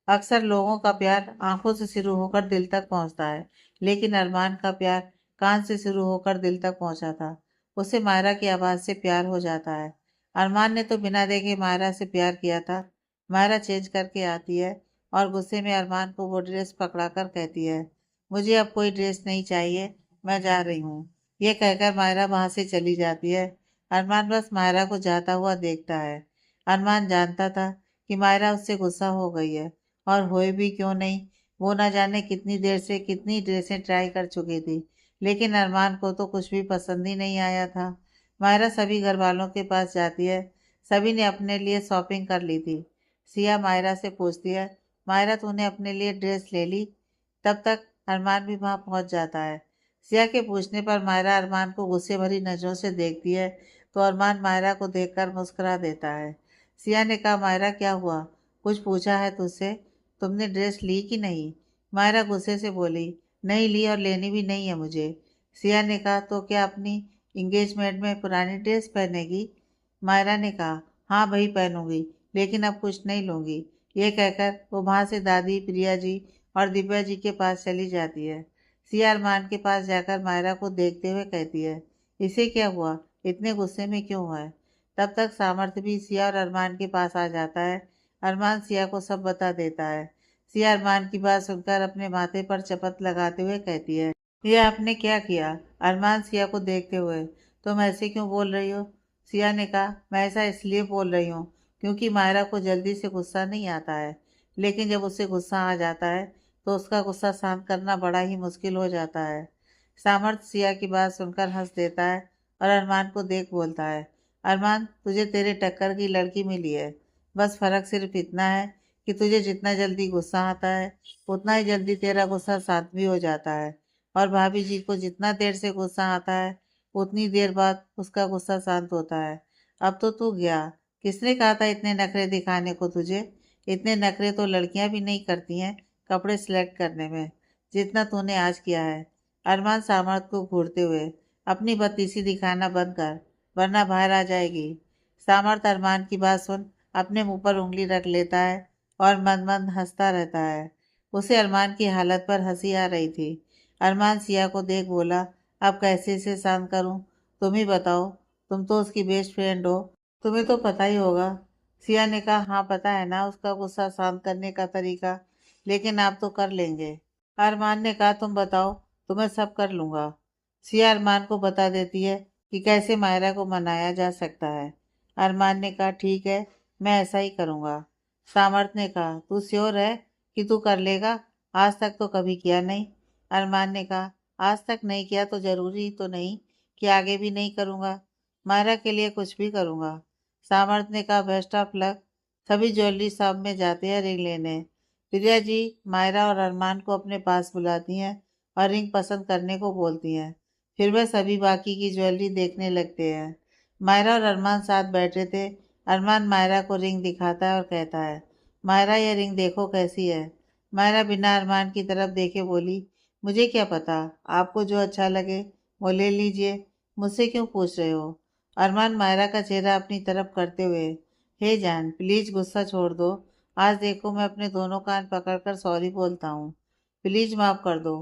अक्सर लोगों का प्यार आंखों से शुरू होकर दिल तक पहुंचता है, लेकिन अरमान का प्यार कान से शुरू होकर दिल तक पहुंचा था। उसे मायरा की आवाज़ से प्यार हो जाता है। अरमान ने तो बिना देखे मायरा से प्यार किया था। मायरा चेंज करके आती है और गुस्से में अरमान को वो ड्रेस पकड़ाकर कहती है, मुझे अब कोई ड्रेस नहीं चाहिए, मैं जा रही हूँ। ये कहकर मायरा वहां से चली जाती है। अरमान बस मायरा को जाता हुआ देखता है। अरमान जानता था कि मायरा उससे गुस्सा हो गई है, और हुए भी क्यों नहीं। वो ना जाने कितनी देर से कितनी ड्रेसें ट्राई कर चुकी थी, लेकिन अरमान को तो कुछ भी पसंद ही नहीं आया था। मायरा सभी घर वालों के पास जाती है। सभी ने अपने लिए शॉपिंग कर ली थी। सिया मायरा से पूछती है, मायरा तूने अपने लिए ड्रेस ले ली? तब तक अरमान भी वहां पहुंच जाता है। सिया के पूछने पर मायरा अरमान को गुस्से भरी नजरों से देखती है तो अरमान मायरा को देखकर मुस्कुरा देता है। सिया ने कहा, मायरा क्या हुआ, कुछ पूछा है तुझसे? तुमने ड्रेस ली कि नहीं? मायरा गुस्से से बोली, नहीं ली और लेनी भी नहीं है मुझे। सिया ने कहा, तो क्या अपनी इंगेजमेंट में पुरानी ड्रेस पहनेगी? मायरा ने कहा, हाँ वही पहनूंगी, लेकिन अब कुछ नहीं लूंगी। ये कहकर वो वहां से दादी, प्रिया जी और दिव्या जी के पास चली जाती है। सिया अरमान के पास जाकर मायरा को देखते हुए कहती है, इसे क्या हुआ, इतने गुस्से में क्यों है? तब तक सामर्थ्य भी सिया और अरमान के पास आ जाता है। अरमान सिया को सब बता देता है। सिया अरमान की बात सुनकर अपने माथे पर चपत लगाते हुए कहती है, ये आपने क्या किया? अरमान सिया को देखते हुए। तुम ऐसे क्यों बोल रही हो? सिया ने कहा, मैं ऐसा इसलिए बोल रही हूँ क्योंकि मायरा को जल्दी से गुस्सा नहीं आता है, लेकिन जब उसे गुस्सा आ जाता है तो उसका गुस्सा शांत करना बड़ा ही मुश्किल हो जाता है। सामर्थ सिया की बात सुनकर हंस देता है और अरमान को देख बोलता है, अरमान, तुझे तेरे टक्कर की लड़की मिली है। बस फर्क सिर्फ इतना है कि तुझे जितना जल्दी गुस्सा आता है उतना ही जल्दी तेरा गुस्सा शांत भी हो जाता है, और भाभी जी को जितना देर से गुस्सा आता है उतनी देर बाद उसका गुस्सा शांत होता है। अब तो तू गया। किसने कहा था इतने नखरे दिखाने को तुझे? इतने नखरे तो लड़कियां भी नहीं करती हैं कपड़े सिलेक्ट करने में, जितना तूने आज किया है। अरमान सामर्थ को घूरते हुए, अपनी बत्तीसी दिखाना बंद कर, वरना बाहर आ जाएगी। सामर्थ अरमान की बात सुन अपने मुंह पर उंगली रख लेता है और मंद मंद हंसता रहता है। उसे अरमान की हालत पर हंसी आ रही थी। अरमान सिया को देख बोला, अब कैसे इसे शांत करूं? तुम ही बताओ, तुम तो उसकी बेस्ट फ्रेंड हो, तुम्हें तो पता ही होगा। सिया ने कहा, हाँ पता है ना उसका गुस्सा शांत करने का तरीका, लेकिन आप तो कर लेंगे। अरमान ने कहा, तुम बताओ, तुम्हें सब कर लूंगा। सिया अरमान को बता देती है कि कैसे मायरा को मनाया जा सकता है। अरमान ने कहा, ठीक है, मैं ऐसा ही करूंगा। सामर्थ ने कहा, तू श्योर है कि तू कर लेगा? आज तक तो कभी किया नहीं। अरमान ने कहा, आज तक नहीं किया तो जरूरी तो नहीं कि आगे भी नहीं करूंगा। मायरा के लिए कुछ भी करूंगा। सामर्थ ने कहा, बेस्ट ऑफ लक। सभी ज्वेलरी शॉप में जाते हैं रिंग लेने। प्रिया जी मायरा और अरमान को अपने पास बुलाती हैं और रिंग पसंद करने को बोलती हैं। फिर वह सभी बाकी की ज्वेलरी देखने लगते हैं। मायरा और अरमान साथ बैठे थे। अरमान मायरा को रिंग दिखाता है और कहता है, मायरा ये रिंग देखो कैसी है। मायरा बिना अरमान की तरफ देखे बोली, मुझे क्या पता, आपको जो अच्छा लगे वो ले लीजिए, मुझसे क्यों पूछ रहे हो? अरमान मायरा का चेहरा अपनी तरफ करते हुए, हे जान प्लीज गुस्सा छोड़ दो। आज देखो मैं अपने दोनों कान पकड़कर सॉरी बोलता हूँ, प्लीज माफ कर दो।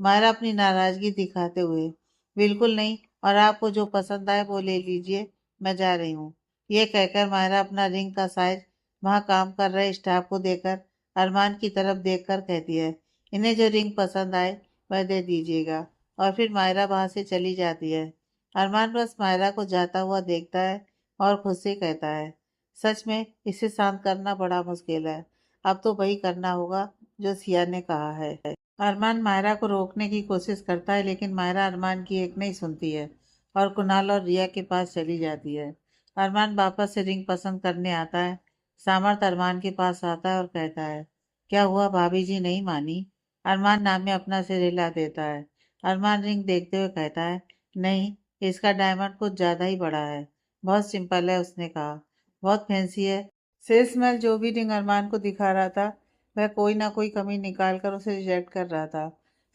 मायरा अपनी नाराजगी दिखाते हुए, बिल्कुल नहीं, और आपको जो पसंद आए वो ले लीजिए, मैं जा रही हूँ। ये कहकर मायरा अपना रिंग का साइज वहाँ काम कर रहे स्टाफ को देकर अरमान की तरफ देखकर कहती है, इन्हें जो रिंग पसंद आए वह दे दीजिएगा। और फिर मायरा वहां से चली जाती है। अरमान बस मायरा को जाता हुआ देखता है और खुद से कहता है, सच में इसे शांत करना बड़ा मुश्किल है। अब तो वही करना होगा जो सिया ने कहा है। अरमान मायरा को रोकने की कोशिश करता है, लेकिन मायरा अरमान की एक नहीं सुनती है और कुणाल और रिया के पास चली जाती है। अरमान वापस से रिंग पसंद करने आता है। सामर्थ अरमान के पास आता है और कहता है, क्या हुआ, भाभी जी नहीं मानी? अरमान नाम में अपना सिर हिला देता है। अरमान रिंग देखते हुए कहता है, नहीं, इसका डायमंड कुछ ज्यादा ही बड़ा है। बहुत सिंपल है, उसने कहा, बहुत फैंसी है। सेल्समैन जो भी रिंग अरमान को दिखा रहा था वह कोई ना कोई कमी निकाल कर उसे रिजेक्ट कर रहा था।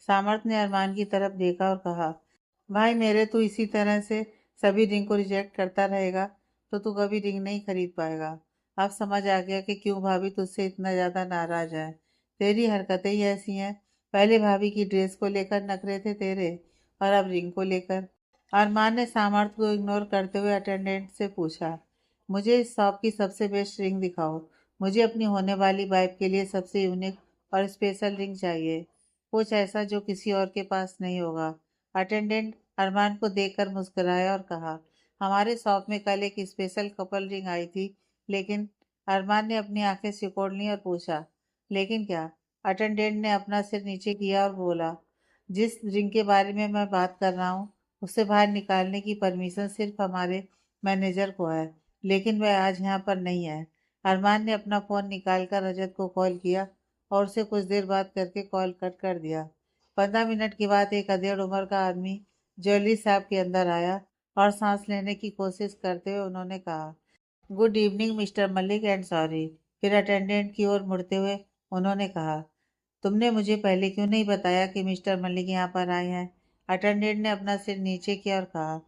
सामर्थ ने अरमान की तरफ देखा और कहा, भाई मेरे तू इसी तरह से सभी रिंग को रिजेक्ट करता रहेगा तो तू कभी रिंग नहीं खरीद पाएगा। अब समझ आ गया कि क्यों भाभी तुझसे इतना ज्यादा नाराज है। तेरी हरकतें ही ऐसी हैं। पहले भाभी की ड्रेस को लेकर नखरे थे तेरे, और अब रिंग को लेकर। अरमान ने सामर्थ को इग्नोर करते हुए अटेंडेंट से पूछा, मुझे इस शॉप की सबसे बेस्ट रिंग दिखाओ। मुझे अपनी होने वाली वाइफ के लिए सबसे यूनिक और स्पेशल रिंग चाहिए, कुछ ऐसा जो किसी और के पास नहीं होगा। अटेंडेंट अरमान को देखकर मुस्कुराया और कहा, हमारे शॉप में कल एक स्पेशल कपल रिंग आई थी, लेकिन अरमान ने अपनी आंखें सिकोड़ ली और पूछा, लेकिन क्या? अटेंडेंट ने अपना सिर नीचे किया और बोला, जिस रिंग के बारे में मैं बात कर रहा हूँ उसे बाहर निकालने की परमिशन सिर्फ हमारे मैनेजर को है, लेकिन वह आज यहाँ पर नहीं है। अरमान ने अपना फ़ोन निकालकर रजत को कॉल किया और उससे कुछ देर बात करके कॉल कट कर दिया। 15 मिनट के बाद एक अधेड़ उम्र का आदमी ज्वेलरी शॉप के अंदर आया और सांस लेने की कोशिश करते हुए उन्होंने कहा, good evening mister Malik and sorry. फिर अटेंडेंट की ओर मुड़ते हुए उन्होंने कहा, तुमने मुझे पहले क्यों नहीं बताया कि मिस्टर मलिक यहाँ पर आए हैं? अटेंडेंट ने अपना सिर नीचे किया और कहा,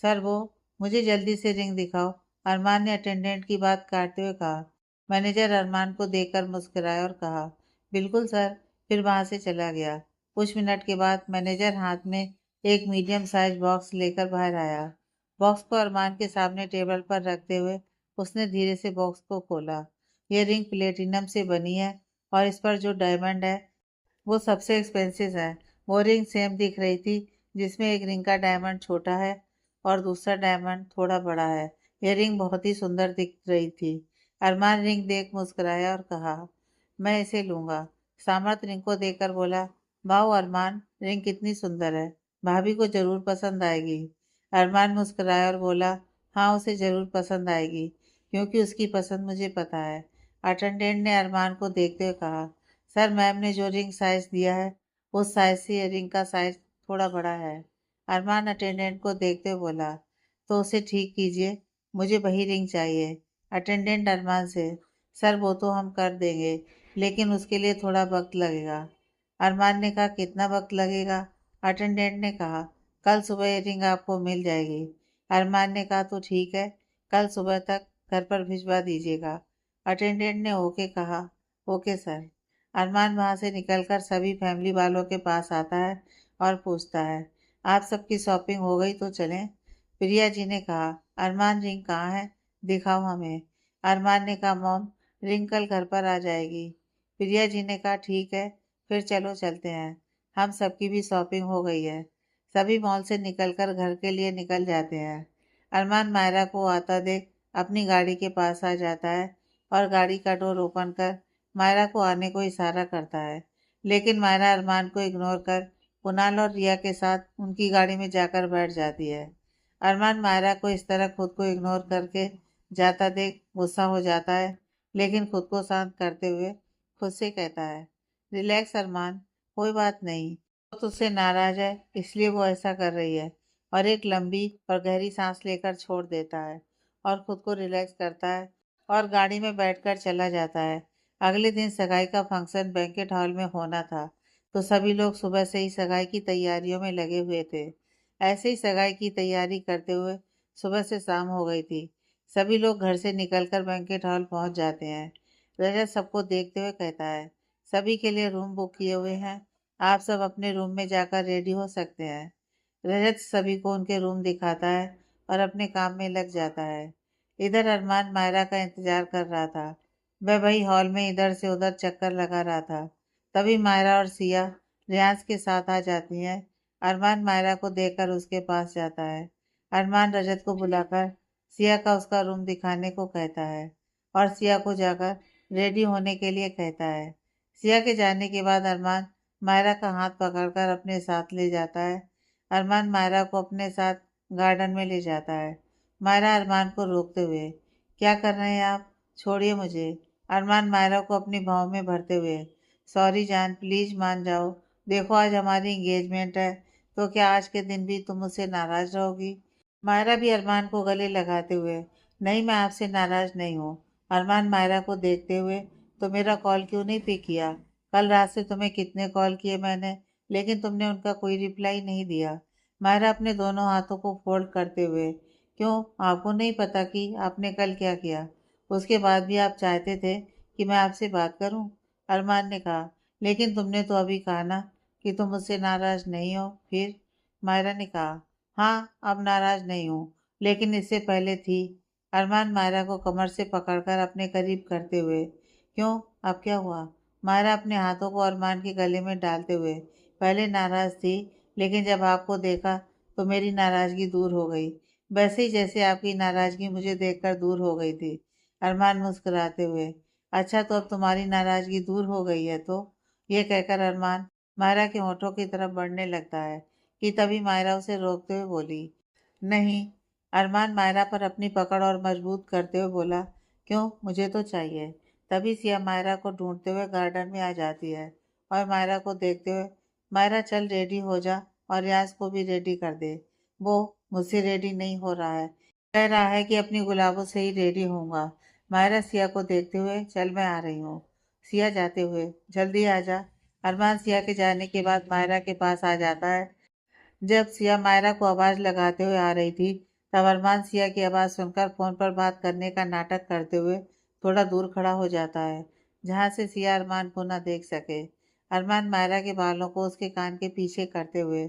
सर वो, मुझे जल्दी से रिंग दिखाओ। अरमान ने अटेंडेंट की बात काटते हुए कहा। मैनेजर अरमान को देखकर मुस्कुराया और कहा, बिल्कुल सर। फिर वहां से चला गया। कुछ मिनट के बाद मैनेजर हाथ में एक मीडियम साइज बॉक्स लेकर बाहर आया। बॉक्स को अरमान के सामने टेबल पर रखते हुए उसने धीरे से बॉक्स को खोला। यह रिंग प्लेटिनम से बनी है और इस पर जो डायमंड है वो सबसे एक्सपेंसिव है। वो रिंग सेम दिख रही थी, जिसमें एक रिंग का डायमंड छोटा है और दूसरा डायमंड थोड़ा बड़ा है। यह रिंग बहुत ही सुंदर दिख रही थी। अरमान रिंग देख मुस्कुराया और कहा, मैं इसे लूंगा। सामर्थ रिंग को देखकर बोला, वाह अरमान, रिंग कितनी सुंदर है, भाभी को जरूर पसंद आएगी। अरमान मुस्कुराया और बोला, हाँ उसे जरूर पसंद आएगी, क्योंकि उसकी पसंद मुझे पता है। अटेंडेंट ने अरमान को देखते हुए कहा, सर मैम ने जो रिंग साइज दिया है उस साइज से रिंग का साइज थोड़ा बड़ा है। अरमान अटेंडेंट को देखते हुए बोला, तो उसे ठीक कीजिए, मुझे वही रिंग चाहिए। अटेंडेंट अरमान से, सर वो तो हम कर देंगे, लेकिन उसके लिए थोड़ा वक्त लगेगा। अरमान ने कहा, कितना वक्त लगेगा? अटेंडेंट ने कहा, कल सुबह ये रिंग आपको मिल जाएगी। अरमान ने कहा, तो ठीक है, कल सुबह तक घर पर भिजवा दीजिएगा। अटेंडेंट ने ओके कहा, ओके सर। अरमान वहां से निकलकर सभी फैमिली वालों के पास आता है और पूछता है, आप सबकी शॉपिंग हो गई तो चलें? प्रिया जी ने कहा, अरमान रिंग कहाँ है, दिखाओ हमें। अरमान ने कहा, मॉम रिंग कल घर पर आ जाएगी। प्रिया जी ने कहा, ठीक है, फिर चलो चलते हैं, हम सबकी भी शॉपिंग हो गई है। सभी मॉल से निकलकर घर के लिए निकल जाते हैं। अरमान मायरा को आता देख अपनी गाड़ी के पास आ जाता है और गाड़ी का डोर ओपन कर मायरा को आने को इशारा करता है, लेकिन मायरा अरमान को इग्नोर कर कुणाल और रिया के साथ उनकी गाड़ी में जाकर बैठ जाती है। अरमान मायरा को इस तरह खुद को इग्नोर करके जाता देख गुस्सा हो जाता है, लेकिन खुद को शांत करते हुए खुद से कहता है, रिलैक्स अरमान, कोई बात नहीं, वो तुझसे नाराज है इसलिए वो ऐसा कर रही है। और एक लंबी और गहरी सांस लेकर छोड़ देता है और खुद को रिलैक्स करता है और गाड़ी में बैठकर चला जाता है। अगले दिन सगाई का फंक्शन बैंकेट हॉल में होना था, तो सभी लोग सुबह से ही सगाई की तैयारियों में लगे हुए थे। ऐसे ही सगाई की तैयारी करते हुए सुबह से शाम हो गई थी। सभी लोग घर से निकलकर बैंकेट हॉल पहुंच जाते हैं। रजत सबको देखते हुए कहता है, सभी के लिए रूम बुक किए हुए हैं, आप सब अपने रूम में जाकर रेडी हो सकते हैं। रजत सभी को उनके रूम दिखाता है और अपने काम में लग जाता है। इधर अरमान मायरा का इंतजार कर रहा था। वह वही हॉल में इधर से उधर चक्कर लगा रहा था। तभी मायरा और सिया रियाज के साथ आ जाती हैं। अरमान मायरा को देखकर उसके पास जाता है। अरमान रजत को बुलाकर सिया का उसका रूम दिखाने को कहता है और सिया को जाकर रेडी होने के लिए कहता है। सिया के जाने के बाद अरमान मायरा का हाथ पकड़कर अपने साथ ले जाता है। अरमान मायरा को अपने साथ गार्डन में ले जाता है। मायरा अरमान को रोकते हुए, क्या कर रहे हैं आप, छोड़िए मुझे। अरमान मायरा को अपनी बाहों में भरते हुए, सॉरी जान, प्लीज मान जाओ, देखो आज हमारी एंगेजमेंट है, तो क्या आज के दिन भी तुम मुझसे नाराज रहोगी? मायरा भी अरमान को गले लगाते हुए, नहीं मैं आपसे नाराज नहीं हूँ। अरमान मायरा को देखते हुए, तो मेरा कॉल क्यों नहीं पिक किया? कल रात से तुम्हें कितने कॉल किए मैंने, लेकिन तुमने उनका कोई रिप्लाई नहीं दिया। मायरा अपने दोनों हाथों को फोल्ड करते हुए, क्यों, आपको नहीं पता कि आपने कल क्या किया? उसके बाद भी आप चाहते थे कि मैं आपसे बात करूं? अरमान ने कहा, लेकिन तुमने तो अभी कहा ना कि तुम मुझसे नाराज नहीं हो, फिर? मायरा ने कहा, हाँ अब नाराज नहीं हूँ, लेकिन इससे पहले थी। अरमान मायरा को कमर से पकड़कर अपने करीब करते हुए, क्यों, अब क्या हुआ? मायरा अपने हाथों को अरमान के गले में डालते हुए, पहले नाराज थी, लेकिन जब आपको देखा तो मेरी नाराजगी दूर हो गई, वैसे ही जैसे आपकी नाराजगी मुझे देखकर दूर हो गई थी। अरमान मुस्कुराते हुए, अच्छा तो अब तुम्हारी नाराजगी दूर हो गई है तो? ये कहकर अरमान मायरा के होठों की तरफ बढ़ने लगता है कि तभी मायरा उसे रोकते हुए बोली, नहीं। अरमान मायरा पर अपनी पकड़ और मजबूत करते हुए बोला, क्यों, मुझे तो चाहिए। तभी सिया मायरा को ढूंढते हुए गार्डन में आ जाती है और मायरा को देखते हुए, मायरा चल रेडी हो जा और रियाज को भी रेडी कर दे, वो मुझसे रेडी नहीं हो रहा है, कह रहा है कि अपनी गुलाबों से ही रेडी होऊंगा। मायरा सिया को देखते हुए, चल मैं आ रही हूँ। सिया जाते हुए, जल्दी आ जा। अरमान सिया के जाने के बाद मायरा के पास आ जाता है। जब सिया मायरा को आवाज लगाते हुए आ रही थी, तब अरमान सिया की आवाज सुनकर फोन पर बात करने का नाटक करते हुए थोड़ा दूर खड़ा हो जाता है, जहां से सिया अरमान को न देख सके। अरमान मायरा के बालों को उसके कान के पीछे करते हुए,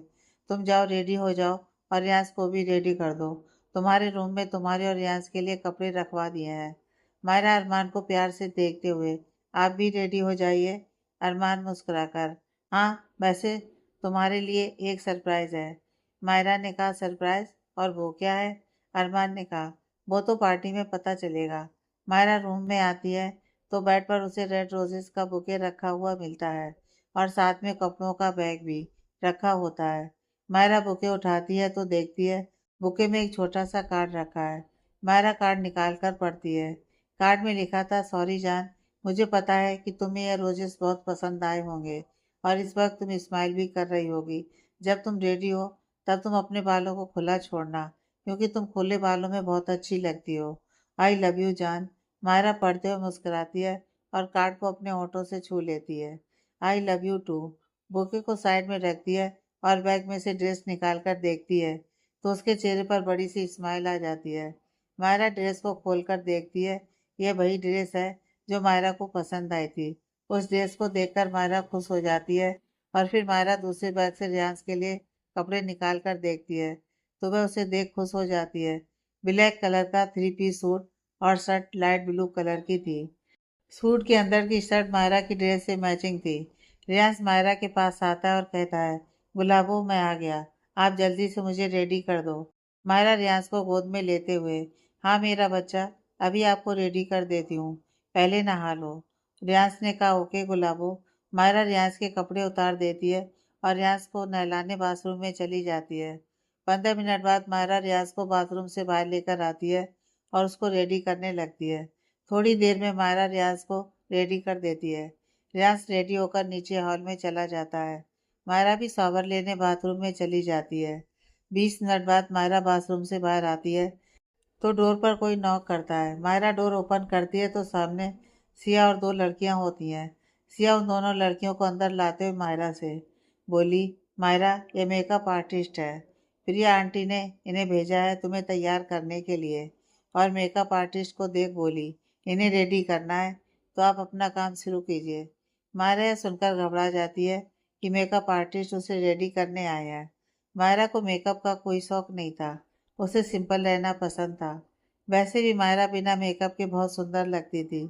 तुम जाओ रेडी हो जाओ और रियाज को भी रेडी कर दो, तुम्हारे रूम में तुम्हारे और रियाज के लिए कपड़े रखवा दिए हैं। मायरा अरमान को प्यार से देखते हुए, आप भी रेडी हो जाइए। अरमान मुस्कुराकर, हाँ वैसे तुम्हारे लिए एक सरप्राइज है। मायरा ने कहा, सरप्राइज? और वो क्या है? अरमान ने कहा, वो तो पार्टी में पता चलेगा। मायरा रूम में आती है तो बेड पर उसे रेड रोजेस का बुके रखा हुआ मिलता है और साथ में कपड़ों का बैग भी रखा होता है। मायरा बुके उठाती है तो देखती है बुके में एक छोटा सा कार्ड रखा है। मायरा कार्ड निकाल कर पढ़ती है। कार्ड में लिखा था, सॉरी जान, मुझे पता है कि तुम्हें यह रोजेस बहुत पसंद आए होंगे और इस वक्त तुम स्माइल भी कर रही होगी। जब तुम रेडी हो तब तुम अपने बालों को खुला छोड़ना, क्योंकि तुम खुले बालों में बहुत अच्छी लगती हो। आई लव यू जान। मायरा पढ़ते हुए मुस्कुराती है और कार्ड को अपने होठों से छू लेती है। I love you too. Bouquet को साइड में रखती है और बैग में से ड्रेस निकाल कर देखती है तो उसके चेहरे पर बड़ी सी स्माइल आ जाती है। मायरा ड्रेस को खोल कर देखती है। यह वही ड्रेस है जो मायरा को पसंद आई थी। उस ड्रेस को देखकर मायरा खुश हो जाती है और फिर मायरा दूसरे बैग से रियांस के लिए कपड़े निकाल कर देखती है तो वह उसे देख खुश हो जाती है। ब्लैक कलर का 3 पीस सूट और शर्ट लाइट ब्लू कलर की थी। सूट के अंदर की शर्ट मायरा की ड्रेस से मैचिंग थी। रियांस मायरा के पास आता है और कहता है, गुलाबो मैं आ गया, आप जल्दी से मुझे रेडी कर दो। मायरा रियांस को गोद में लेते हुए, हाँ मेरा बच्चा, अभी आपको रेडी कर देती हूँ, पहले नहा लो। रियांस ने कहा, ओके गुलाबो। मायरा रियांस के कपड़े उतार देती है और रियांस को नहलाने बाथरूम में चली जाती है। 15 मिनट बाद मायरा रियांस को बाथरूम से बाहर लेकर आती है और उसको रेडी करने लगती है। थोड़ी देर में मायरा रियाज को रेडी कर देती है। रियाज रेडी होकर नीचे हॉल में चला जाता है। मायरा भी शॉवर लेने बाथरूम में चली जाती है। 20 मिनट बाद मायरा बाथरूम से बाहर आती है तो डोर पर कोई नॉक करता है। मायरा डोर ओपन करती है तो सामने सिया और 2 लड़कियां होती हैं। सिया उन दोनों लड़कियों को अंदर लाते हुए मायरा से बोली, मायरा ये मेकअप आर्टिस्ट है, प्रिया आंटी ने इन्हें भेजा है तुम्हें तैयार करने के लिए। और मेकअप आर्टिस्ट को देख बोली, इन्हें रेडी करना है तो आप अपना काम शुरू कीजिए। मायरा यह सुनकर घबरा जाती है कि मेकअप आर्टिस्ट उसे रेडी करने आए हैं। मायरा को मेकअप का कोई शौक नहीं था, उसे सिंपल रहना पसंद था। वैसे भी मायरा बिना मेकअप के बहुत सुंदर लगती थी।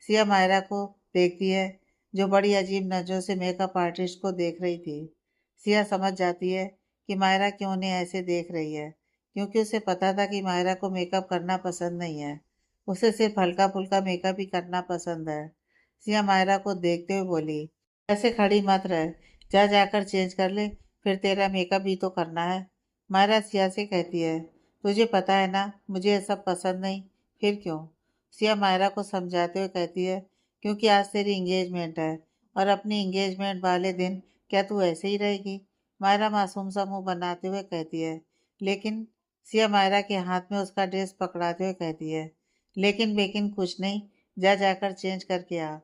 सिया मायरा को देखती है जो बड़ी अजीब नज़रों से मेकअप आर्टिस्ट को देख रही थी। सिया समझ जाती है कि मायरा क्यों उन्हें ऐसे देख रही है, क्योंकि उसे पता था कि मायरा को मेकअप करना पसंद नहीं है। उसे सिर्फ हल्का फुल्का मेकअप ही करना पसंद है। सिया मायरा को देखते हुए बोली, ऐसे खड़ी मत रह, जा जाकर चेंज कर ले, फिर तेरा मेकअप भी तो करना है। मायरा सिया से कहती है, तुझे पता है ना मुझे ये सब पसंद नहीं, फिर क्यों? सिया मायरा को समझाते हुए कहती है, क्योंकि आज तेरी इंगेजमेंट है और अपनी इंगेजमेंट वाले दिन क्या तू ऐसे ही रहेगी? मायरा मासूम सा मुंह बनाते हुए कहती है, लेकिन सिया मायरा के हाथ में उसका ड्रेस पकड़ाते हुए कहती है, लेकिन बेकिन कुछ नहीं, जा जाकर चेंज करके आ।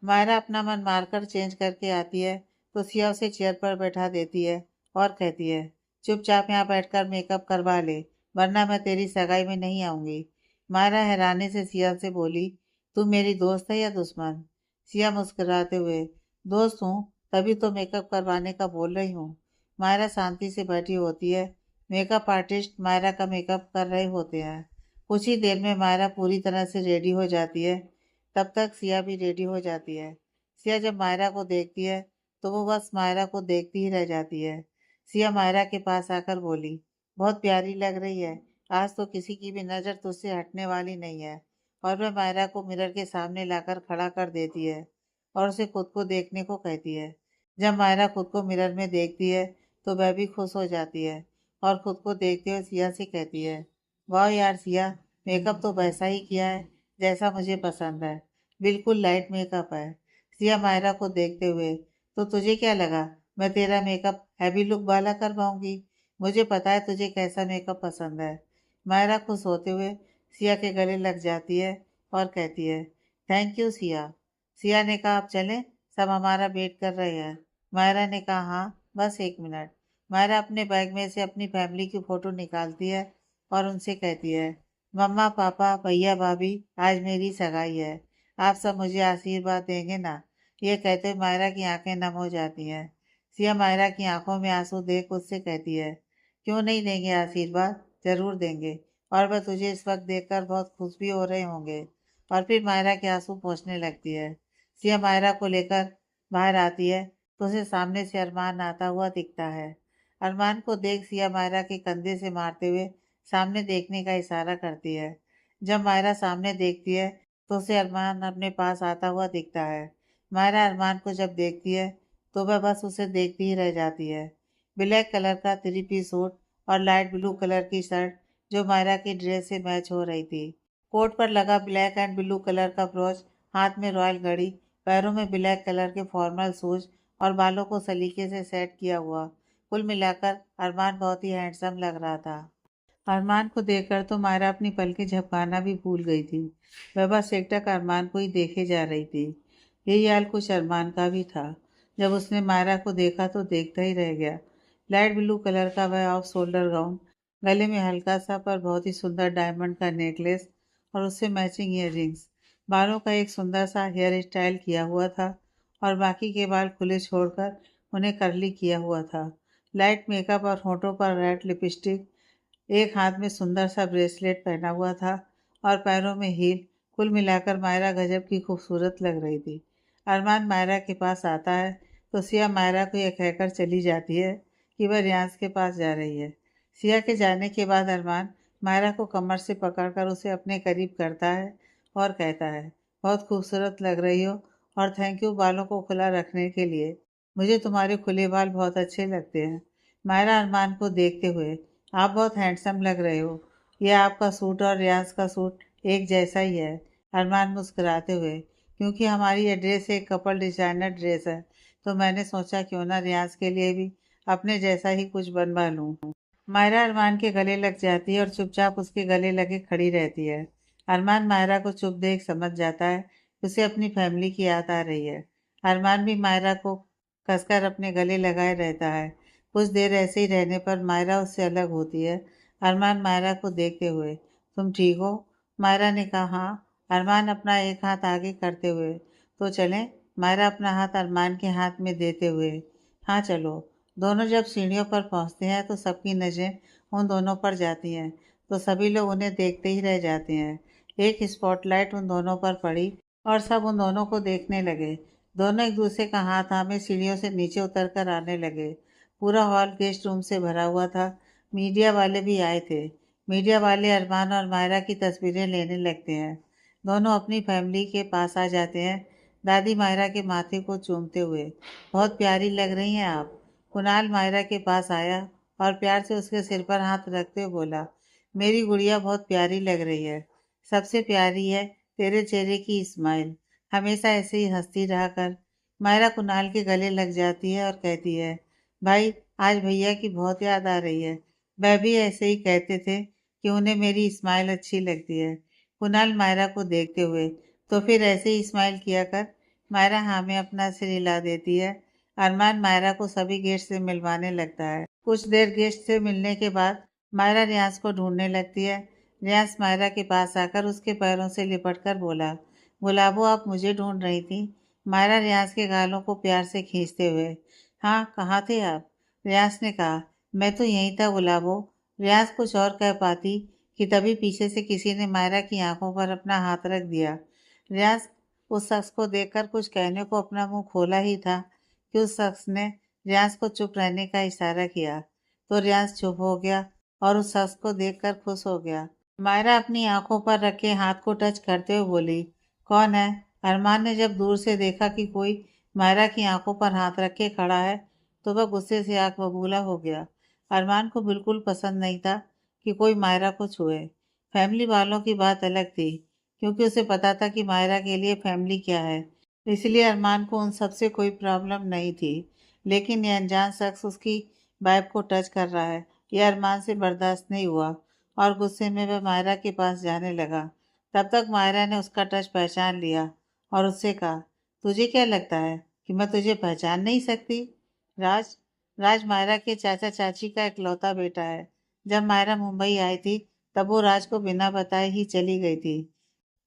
मायरा अपना मन मारकर चेंज करके आती है तो सिया उसे चेयर पर बैठा देती है और कहती है, चुपचाप यहाँ बैठकर मेकअप करवा ले, वरना मैं तेरी सगाई में नहीं आऊंगी। मायरा हैरानी से सिया से बोली, तू मेरी दोस्त है या दुश्मन? सिया मुस्कुराते हुए, दोस्त हूँ, तभी तो मेकअप करवाने का बोल रही हूँ। मायरा शांति से बैठी होती है। मेकअप आर्टिस्ट मायरा का मेकअप कर रहे होते हैं। कुछ ही देर में मायरा पूरी तरह से रेडी हो जाती है। तब तक सिया भी रेडी हो जाती है। सिया जब मायरा को देखती है तो वो बस मायरा को देखती ही रह जाती है। सिया मायरा के पास आकर बोली, बहुत प्यारी लग रही है, आज तो किसी की भी नज़र तुझसे हटने वाली नहीं है। और वह मायरा को मिरर के सामने लाकर खड़ा कर देती है और उसे खुद को देखने को कहती है। जब मायरा खुद को मिरर में देखती है तो वह भी खुश हो जाती है और खुद को देखते हुए सिया से कहती है, वाह यार सिया, मेकअप तो वैसा ही किया है जैसा मुझे पसंद है, बिल्कुल लाइट मेकअप है। सिया मायरा को देखते हुए, तो तुझे क्या लगा मैं तेरा मेकअप हैवी लुक वाला करवाऊंगी? मुझे पता है तुझे कैसा मेकअप पसंद है। मायरा खुश होते हुए सिया के गले लग जाती है और कहती है, थैंक यू सिया। सिया ने कहा, आप चलें, सब हमारा वेट कर रहे हैं। मायरा ने कहा, हाँ बस 1 मिनट। मायरा अपने बैग में से अपनी फैमिली की फ़ोटो निकालती है और उनसे कहती है, मम्मा पापा भैया भाभी, आज मेरी सगाई है, आप सब मुझे आशीर्वाद देंगे ना? ये कहते हुए मायरा की आंखें नम हो जाती हैं। सिया मायरा की आंखों में आंसू देख उससे कहती है, क्यों नहीं देंगे आशीर्वाद, जरूर देंगे, और वह तुझे इस वक्त देखकर बहुत खुश भी हो रहे होंगे। और फिर मायरा के आंसू पोंछने लगती है। सिया मायरा को लेकर बाहर आती है तो उसे सामने से अरमान आता हुआ दिखता है। अरमान को देख सिया मायरा के कंधे से मारते हुए सामने देखने का इशारा करती है। जब मायरा सामने देखती है तो उसे अरमान अपने पास आता हुआ दिखता है। मायरा अरमान को जब देखती है तो वह बस उसे देखती ही रह जाती है। ब्लैक कलर का थ्री पीस सूट और लाइट ब्लू कलर की शर्ट जो मायरा की ड्रेस से मैच हो रही थी। कोट पर लगा ब्लैक एंड ब्लू कलर का ब्रोच, हाथ में रॉयल घड़ी, पैरों में ब्लैक कलर के फॉर्मल शूज और बालों को सलीके से सेट किया हुआ। कुल मिलाकर अरमान बहुत ही हैंडसम लग रहा था। अरमान को देखकर तो मायरा अपनी पलकें झपकाना भी भूल गई थी। वह बस एकटक अरमान को ही देखे जा रही थी। यही हाल कुछ अरमान का भी था। जब उसने मायरा को देखा तो देखता ही रह गया। लाइट ब्लू कलर का वह ऑफ शोल्डर गाउन, गले में हल्का सा पर बहुत ही सुंदर डायमंड का नेकलेस और उससे मैचिंग ईयररिंग्स, बालों का एक सुंदर सा हेयर स्टाइल किया हुआ था और बाकी के बाल खुले छोड़कर उन्हें कर्ली किया हुआ था। लाइट मेकअप और होठों पर रेड लिपस्टिक, एक हाथ में सुंदर सा ब्रेसलेट पहना हुआ था और पैरों में हील। कुल मिलाकर मायरा गजब की खूबसूरत लग रही थी। अरमान मायरा के पास आता है तो सिया मायरा को यह कहकर चली जाती है कि वह रियांस के पास जा रही है। सिया के जाने के बाद अरमान मायरा को कमर से पकड़कर उसे अपने करीब करता है और कहता है, बहुत खूबसूरत लग रही हो और थैंक यू बालों को खुला रखने के लिए। मुझे तुम्हारे खुले बाल बहुत अच्छे लगते हैं। मायरा अरमान को देखते हुए, आप बहुत हैंडसम लग रहे हो। यह आपका सूट और रियाज का सूट एक जैसा ही है। अरमान मुस्कुराते हुए, क्योंकि हमारी यह ड्रेस एक कपल डिजाइनर ड्रेस है तो मैंने सोचा क्यों ना रियाज के लिए भी अपने जैसा ही कुछ बनवा लूं। मायरा अरमान के गले लग जाती है और चुपचाप उसके गले लगे खड़ी रहती है। अरमान मायरा को चुप देख समझ जाता है कि उसे अपनी फैमिली की याद आ रही है। अरमान भी मायरा को कसकर अपने गले लगाए रहता है। कुछ देर ऐसे ही रहने पर मायरा उससे अलग होती है। अरमान मायरा को देखते हुए, तुम ठीक हो? मायरा ने कहा, हाँ। अरमान अपना एक हाथ आगे करते हुए, तो चलें? मायरा अपना हाथ अरमान के हाथ में देते हुए, हाँ चलो। दोनों जब सीढ़ियों पर पहुंचते हैं तो सबकी नज़रें उन दोनों पर जाती हैं, तो सभी लोग उन्हें देखते ही रह जाते हैं। एक स्पॉटलाइट उन दोनों पर पड़ी और सब उन दोनों को देखने लगे। दोनों एक दूसरे का हाथ थामे सीढ़ियों से नीचे उतर कर आने लगे। पूरा हॉल गेस्ट रूम से भरा हुआ था। मीडिया वाले भी आए थे। मीडिया वाले अरमान और मायरा की तस्वीरें लेने लगते हैं। दोनों अपनी फैमिली के पास आ जाते हैं, दादी मायरा के माथे को चूमते हुए। बहुत प्यारी लग रही हैं आप। कुणाल मायरा के पास आया और प्यार से उसके सिर पर हाथ रखते हुए बोला, मेरी गुड़िया बहुत प्यारी लग रही है। सबसे प्यारी है तेरे चेहरे की स्माइल। हमेशा ऐसे ही हंसती रहा कर। मायरा कुणाल के गले लग जाती है और कहती है, भाई आज भैया की बहुत याद आ रही है। वह भी ऐसे ही कहते थे कि उन्हें मेरी स्माइल अच्छी लगती है। कुणाल मायरा को देखते हुए, तो फिर ऐसे ही स्माइल किया कर। मायरा हाँ में अपना सिर हिला देती है। अरमान मायरा को सभी गेस्ट से मिलवाने लगता है। कुछ देर गेस्ट से मिलने के बाद मायरा रियाज को ढूंढने लगती है। रियाज मायरा के पास आकर उसके पैरों से लिपट कर बोला, गुलाबो आप मुझे ढूंढ रही थी? मायरा रियाज के गालों को प्यार से खींचते हुए, हाँ कहाँ थे आप? रियाज ने कहा, मैं तो यहीं था गुलाबो। रियाज कुछ और कह पाती कि तभी पीछे से किसी ने मायरा की आंखों पर अपना हाथ रख दिया। रियाज उस शख्स को देखकर कुछ कहने को अपना मुंह खोला ही था कि उस शख्स ने रियाज को चुप रहने का इशारा किया, तो रियाज चुप हो गया और उस शख्स को देखकर खुश हो गया। मायरा अपनी आंखों पर रखे हाथ को टच करते हुए बोली, कौन है? अरमान ने जब दूर से देखा कि कोई मायरा की आंखों पर हाथ रखे खड़ा है तो वह गुस्से से आग बबूला हो गया। अरमान को बिल्कुल पसंद नहीं था कि कोई मायरा को छुए। फैमिली वालों की बात अलग थी, क्योंकि उसे पता था कि मायरा के लिए फैमिली क्या है। इसलिए अरमान को उन सबसे कोई प्रॉब्लम नहीं थी। लेकिन यह अनजान शख्स उसकी वाइफ को टच कर रहा है, यह अरमान से बर्दाश्त नहीं हुआ और गुस्से में वह मायरा के पास जाने लगा। तब तक मायरा ने उसका टच पहचान लिया और उससे कहा, तुझे क्या लगता है कि मैं तुझे पहचान नहीं सकती? राज राज मायरा के चाचा चाची का इकलौता बेटा है। जब मायरा मुंबई आई थी तब वो राज को बिना बताए ही चली गई थी।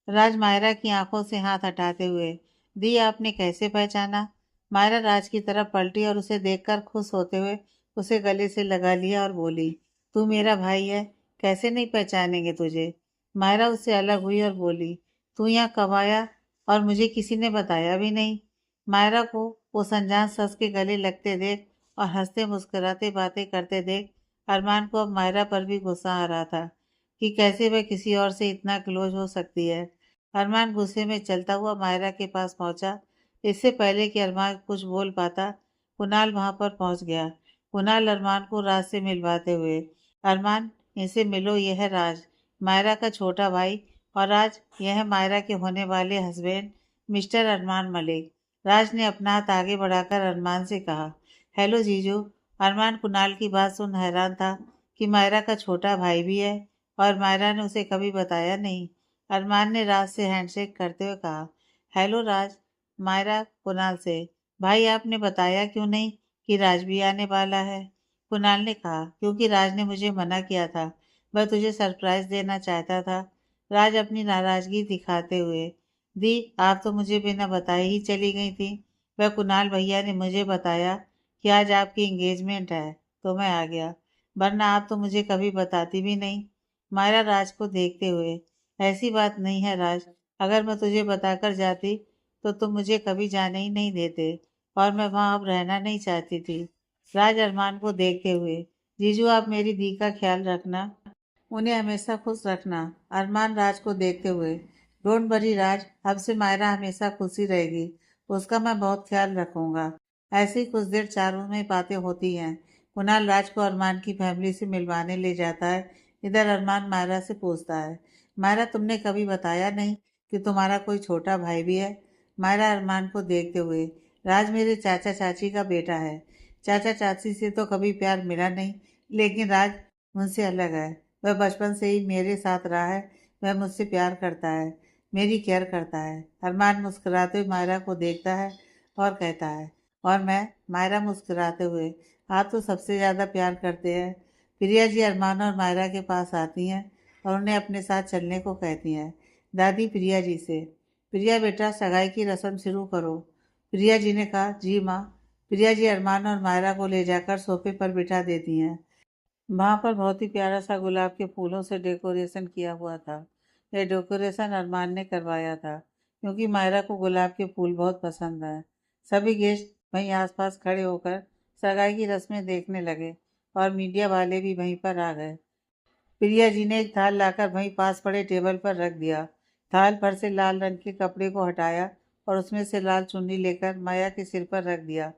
राज मायरा की आंखों से हाथ हटाते हुए, दी आपने कैसे पहचाना? मायरा राज की तरफ पलटी और उसे देखकर खुश होते हुए उसे गले से लगा लिया और बोली, तू मेरा भाई है, कैसे नहीं पहचानेंगे तुझे? मायरा उससे अलग हुई और बोली, तू यहाँ कब आया और मुझे किसी ने बताया भी नहीं? मायरा को उस अनजान शख्स के गले लगते देख और हंसते मुस्कुराते बातें करते देख अरमान को अब मायरा पर भी गुस्सा आ रहा था कि कैसे वह किसी और से इतना क्लोज हो सकती है। अरमान गुस्से में चलता हुआ मायरा के पास पहुंचा। इससे पहले कि अरमान कुछ बोल पाता, कुणाल वहां पर पहुंच गया। कुणाल अरमान को राज से मिलवाते हुए, अरमान, इनसे मिलो, यह है राज, मायरा का छोटा भाई, और आज यह है मायरा के होने वाले हस्बैंड मिस्टर अरमान मलिक। राज ने अपना हाथ आगे बढ़ाकर अरमान से कहा, हेलो जीजू। अरमान कुणाल की बात सुन हैरान था कि मायरा का छोटा भाई भी है और मायरा ने उसे कभी बताया नहीं। अरमान ने राज से हैंडशेक करते हुए कहा, हेलो राज। मायरा कुणाल से, भाई आपने बताया क्यों नहीं कि राज भी आने वाला है? कुणाल ने कहा, क्योंकि राज ने मुझे मना किया था, वह तुझे सरप्राइज देना चाहता था। राज अपनी नाराजगी दिखाते हुए, दी, आप तो मुझे बिना बताए ही चली गई थी। वह कुणाल भैया ने मुझे बताया कि आज आपकी एंगेजमेंट है तो मैं आ गया, वरना आप तो मुझे कभी बताती भी नहीं। मायरा राज को देखते हुए, ऐसी बात नहीं है राज, अगर मैं तुझे बताकर जाती तो तुम मुझे कभी जाने ही नहीं देते और मैं वहां अब रहना नहीं चाहती थी। राज अरमान को देखते हुए, जीजू आप मेरी दी का ख्याल रखना, उन्हें हमेशा खुश रखना। अरमान राज को देखते हुए, डोंट वरी राज, अब से मायरा हमेशा खुशी रहेगी, उसका मैं बहुत ख्याल रखूंगा। ऐसी कुछ देर चारों में बातें होती हैं। कुणाल राज को अरमान की फैमिली से मिलवाने ले जाता है। इधर अरमान मायरा से पूछता है, मायरा तुमने कभी बताया नहीं कि तुम्हारा कोई छोटा भाई भी है? मायरा अरमान को देखते हुए, राज मेरे चाचा चाची का बेटा है, चाचा चाची से तो कभी प्यार मिला नहीं, लेकिन राज उनसे अलग है। वह बचपन से ही मेरे साथ रहा है, वह मुझसे प्यार करता है, मेरी केयर करता है। अरमान मुस्कुराते हुए मायरा को देखता है और कहता है, और मैं? मायरा मुस्कुराते हुए, आप तो सबसे ज़्यादा प्यार करते हैं। प्रिया जी अरमान और मायरा के पास आती हैं और उन्हें अपने साथ चलने को कहती हैं। दादी प्रिया जी से, प्रिया बेटा सगाई की रस्म शुरू करो। प्रिया जी ने कहा, जी माँ। प्रिया जी अरमान और मायरा को ले जाकर सोफे पर बिठा देती हैं। वहां पर बहुत ही प्यारा सा गुलाब के फूलों से डेकोरेशन किया हुआ था। यह डेकोरेशन अरमान ने करवाया था क्योंकि मायरा को गुलाब के फूल बहुत पसंद है। सभी गेस्ट वहीं आसपास खड़े होकर सगाई की रस्में देखने लगे और मीडिया वाले भी वहीं पर आ गए। प्रिया जी ने एक थाल लाकर वहीं पास पड़े टेबल पर रख दिया। थाल पर से लाल रंग के कपड़े को हटाया और उसमें से लाल चुन्नी लेकर माया के सिर पर रख दिया।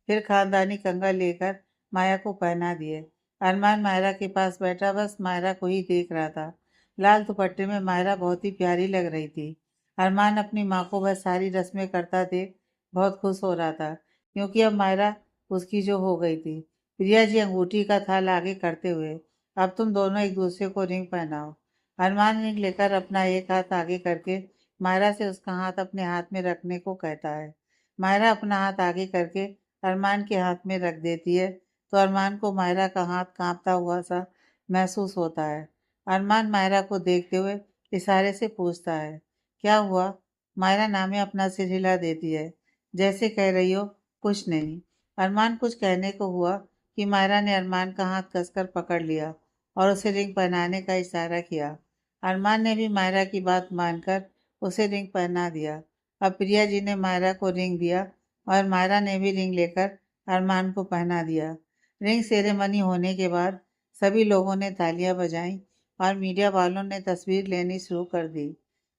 फिर खानदानी कंगन लेकर माया को पहना दिए। अरमान मायरा के पास बैठा बस मायरा को ही देख रहा था। लाल दुपट्टे में मायरा बहुत ही प्यारी लग रही थी। अरमान अपनी माँ को वह सारी रस्में करता देख बहुत खुश हो रहा था क्योंकि अब मायरा उसकी जो हो गई थी। प्रिया जी अंगूठी का थाल आगे करते हुए, अब तुम दोनों एक दूसरे को रिंग पहनाओ। अरमान रिंग लेकर अपना एक हाथ आगे करके मायरा से उसका हाथ अपने हाथ में रखने को कहता है। मायरा अपना हाथ आगे करके अरमान के हाथ में रख देती है तो अरमान को मायरा का हाथ कांपता हुआ सा महसूस होता है। अरमान मायरा को देखते हुए इशारे से पूछता है, क्या हुआ? मायरा नामे अपना सिर हिला देती है, जैसे कह रही हो कुछ नहीं। अरमान कुछ कहने को हुआ कि मायरा ने अरमान का हाथ कसकर पकड़ लिया और उसे रिंग पहनाने का इशारा किया। अरमान ने भी मायरा की बात मानकर उसे रिंग पहना दिया। अब प्रिया जी ने मायरा को रिंग दिया और मायरा ने भी रिंग लेकर अरमान को पहना दिया। रिंग सेरेमनी होने के बाद सभी लोगों ने तालियां बजाईं और मीडिया वालों ने तस्वीर लेनी शुरू कर दी।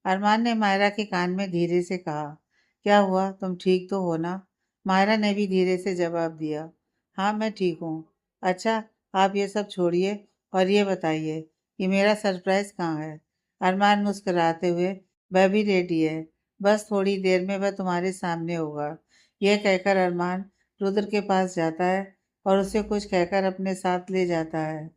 अरमान ने मायरा के कान में धीरे से कहा, क्या हुआ, तुम ठीक तो हो ना? मायरा ने भी धीरे से जवाब दिया, हाँ मैं ठीक हूँ। अच्छा, आप ये सब छोड़िए और ये बताइए कि मेरा सरप्राइज कहाँ है? अरमान मुस्कुराते हुए, वह भी रेडी है, बस थोड़ी देर में वह तुम्हारे सामने होगा। यह कहकर अरमान रुद्र के पास जाता है और उसे कुछ कहकर अपने साथ ले जाता है।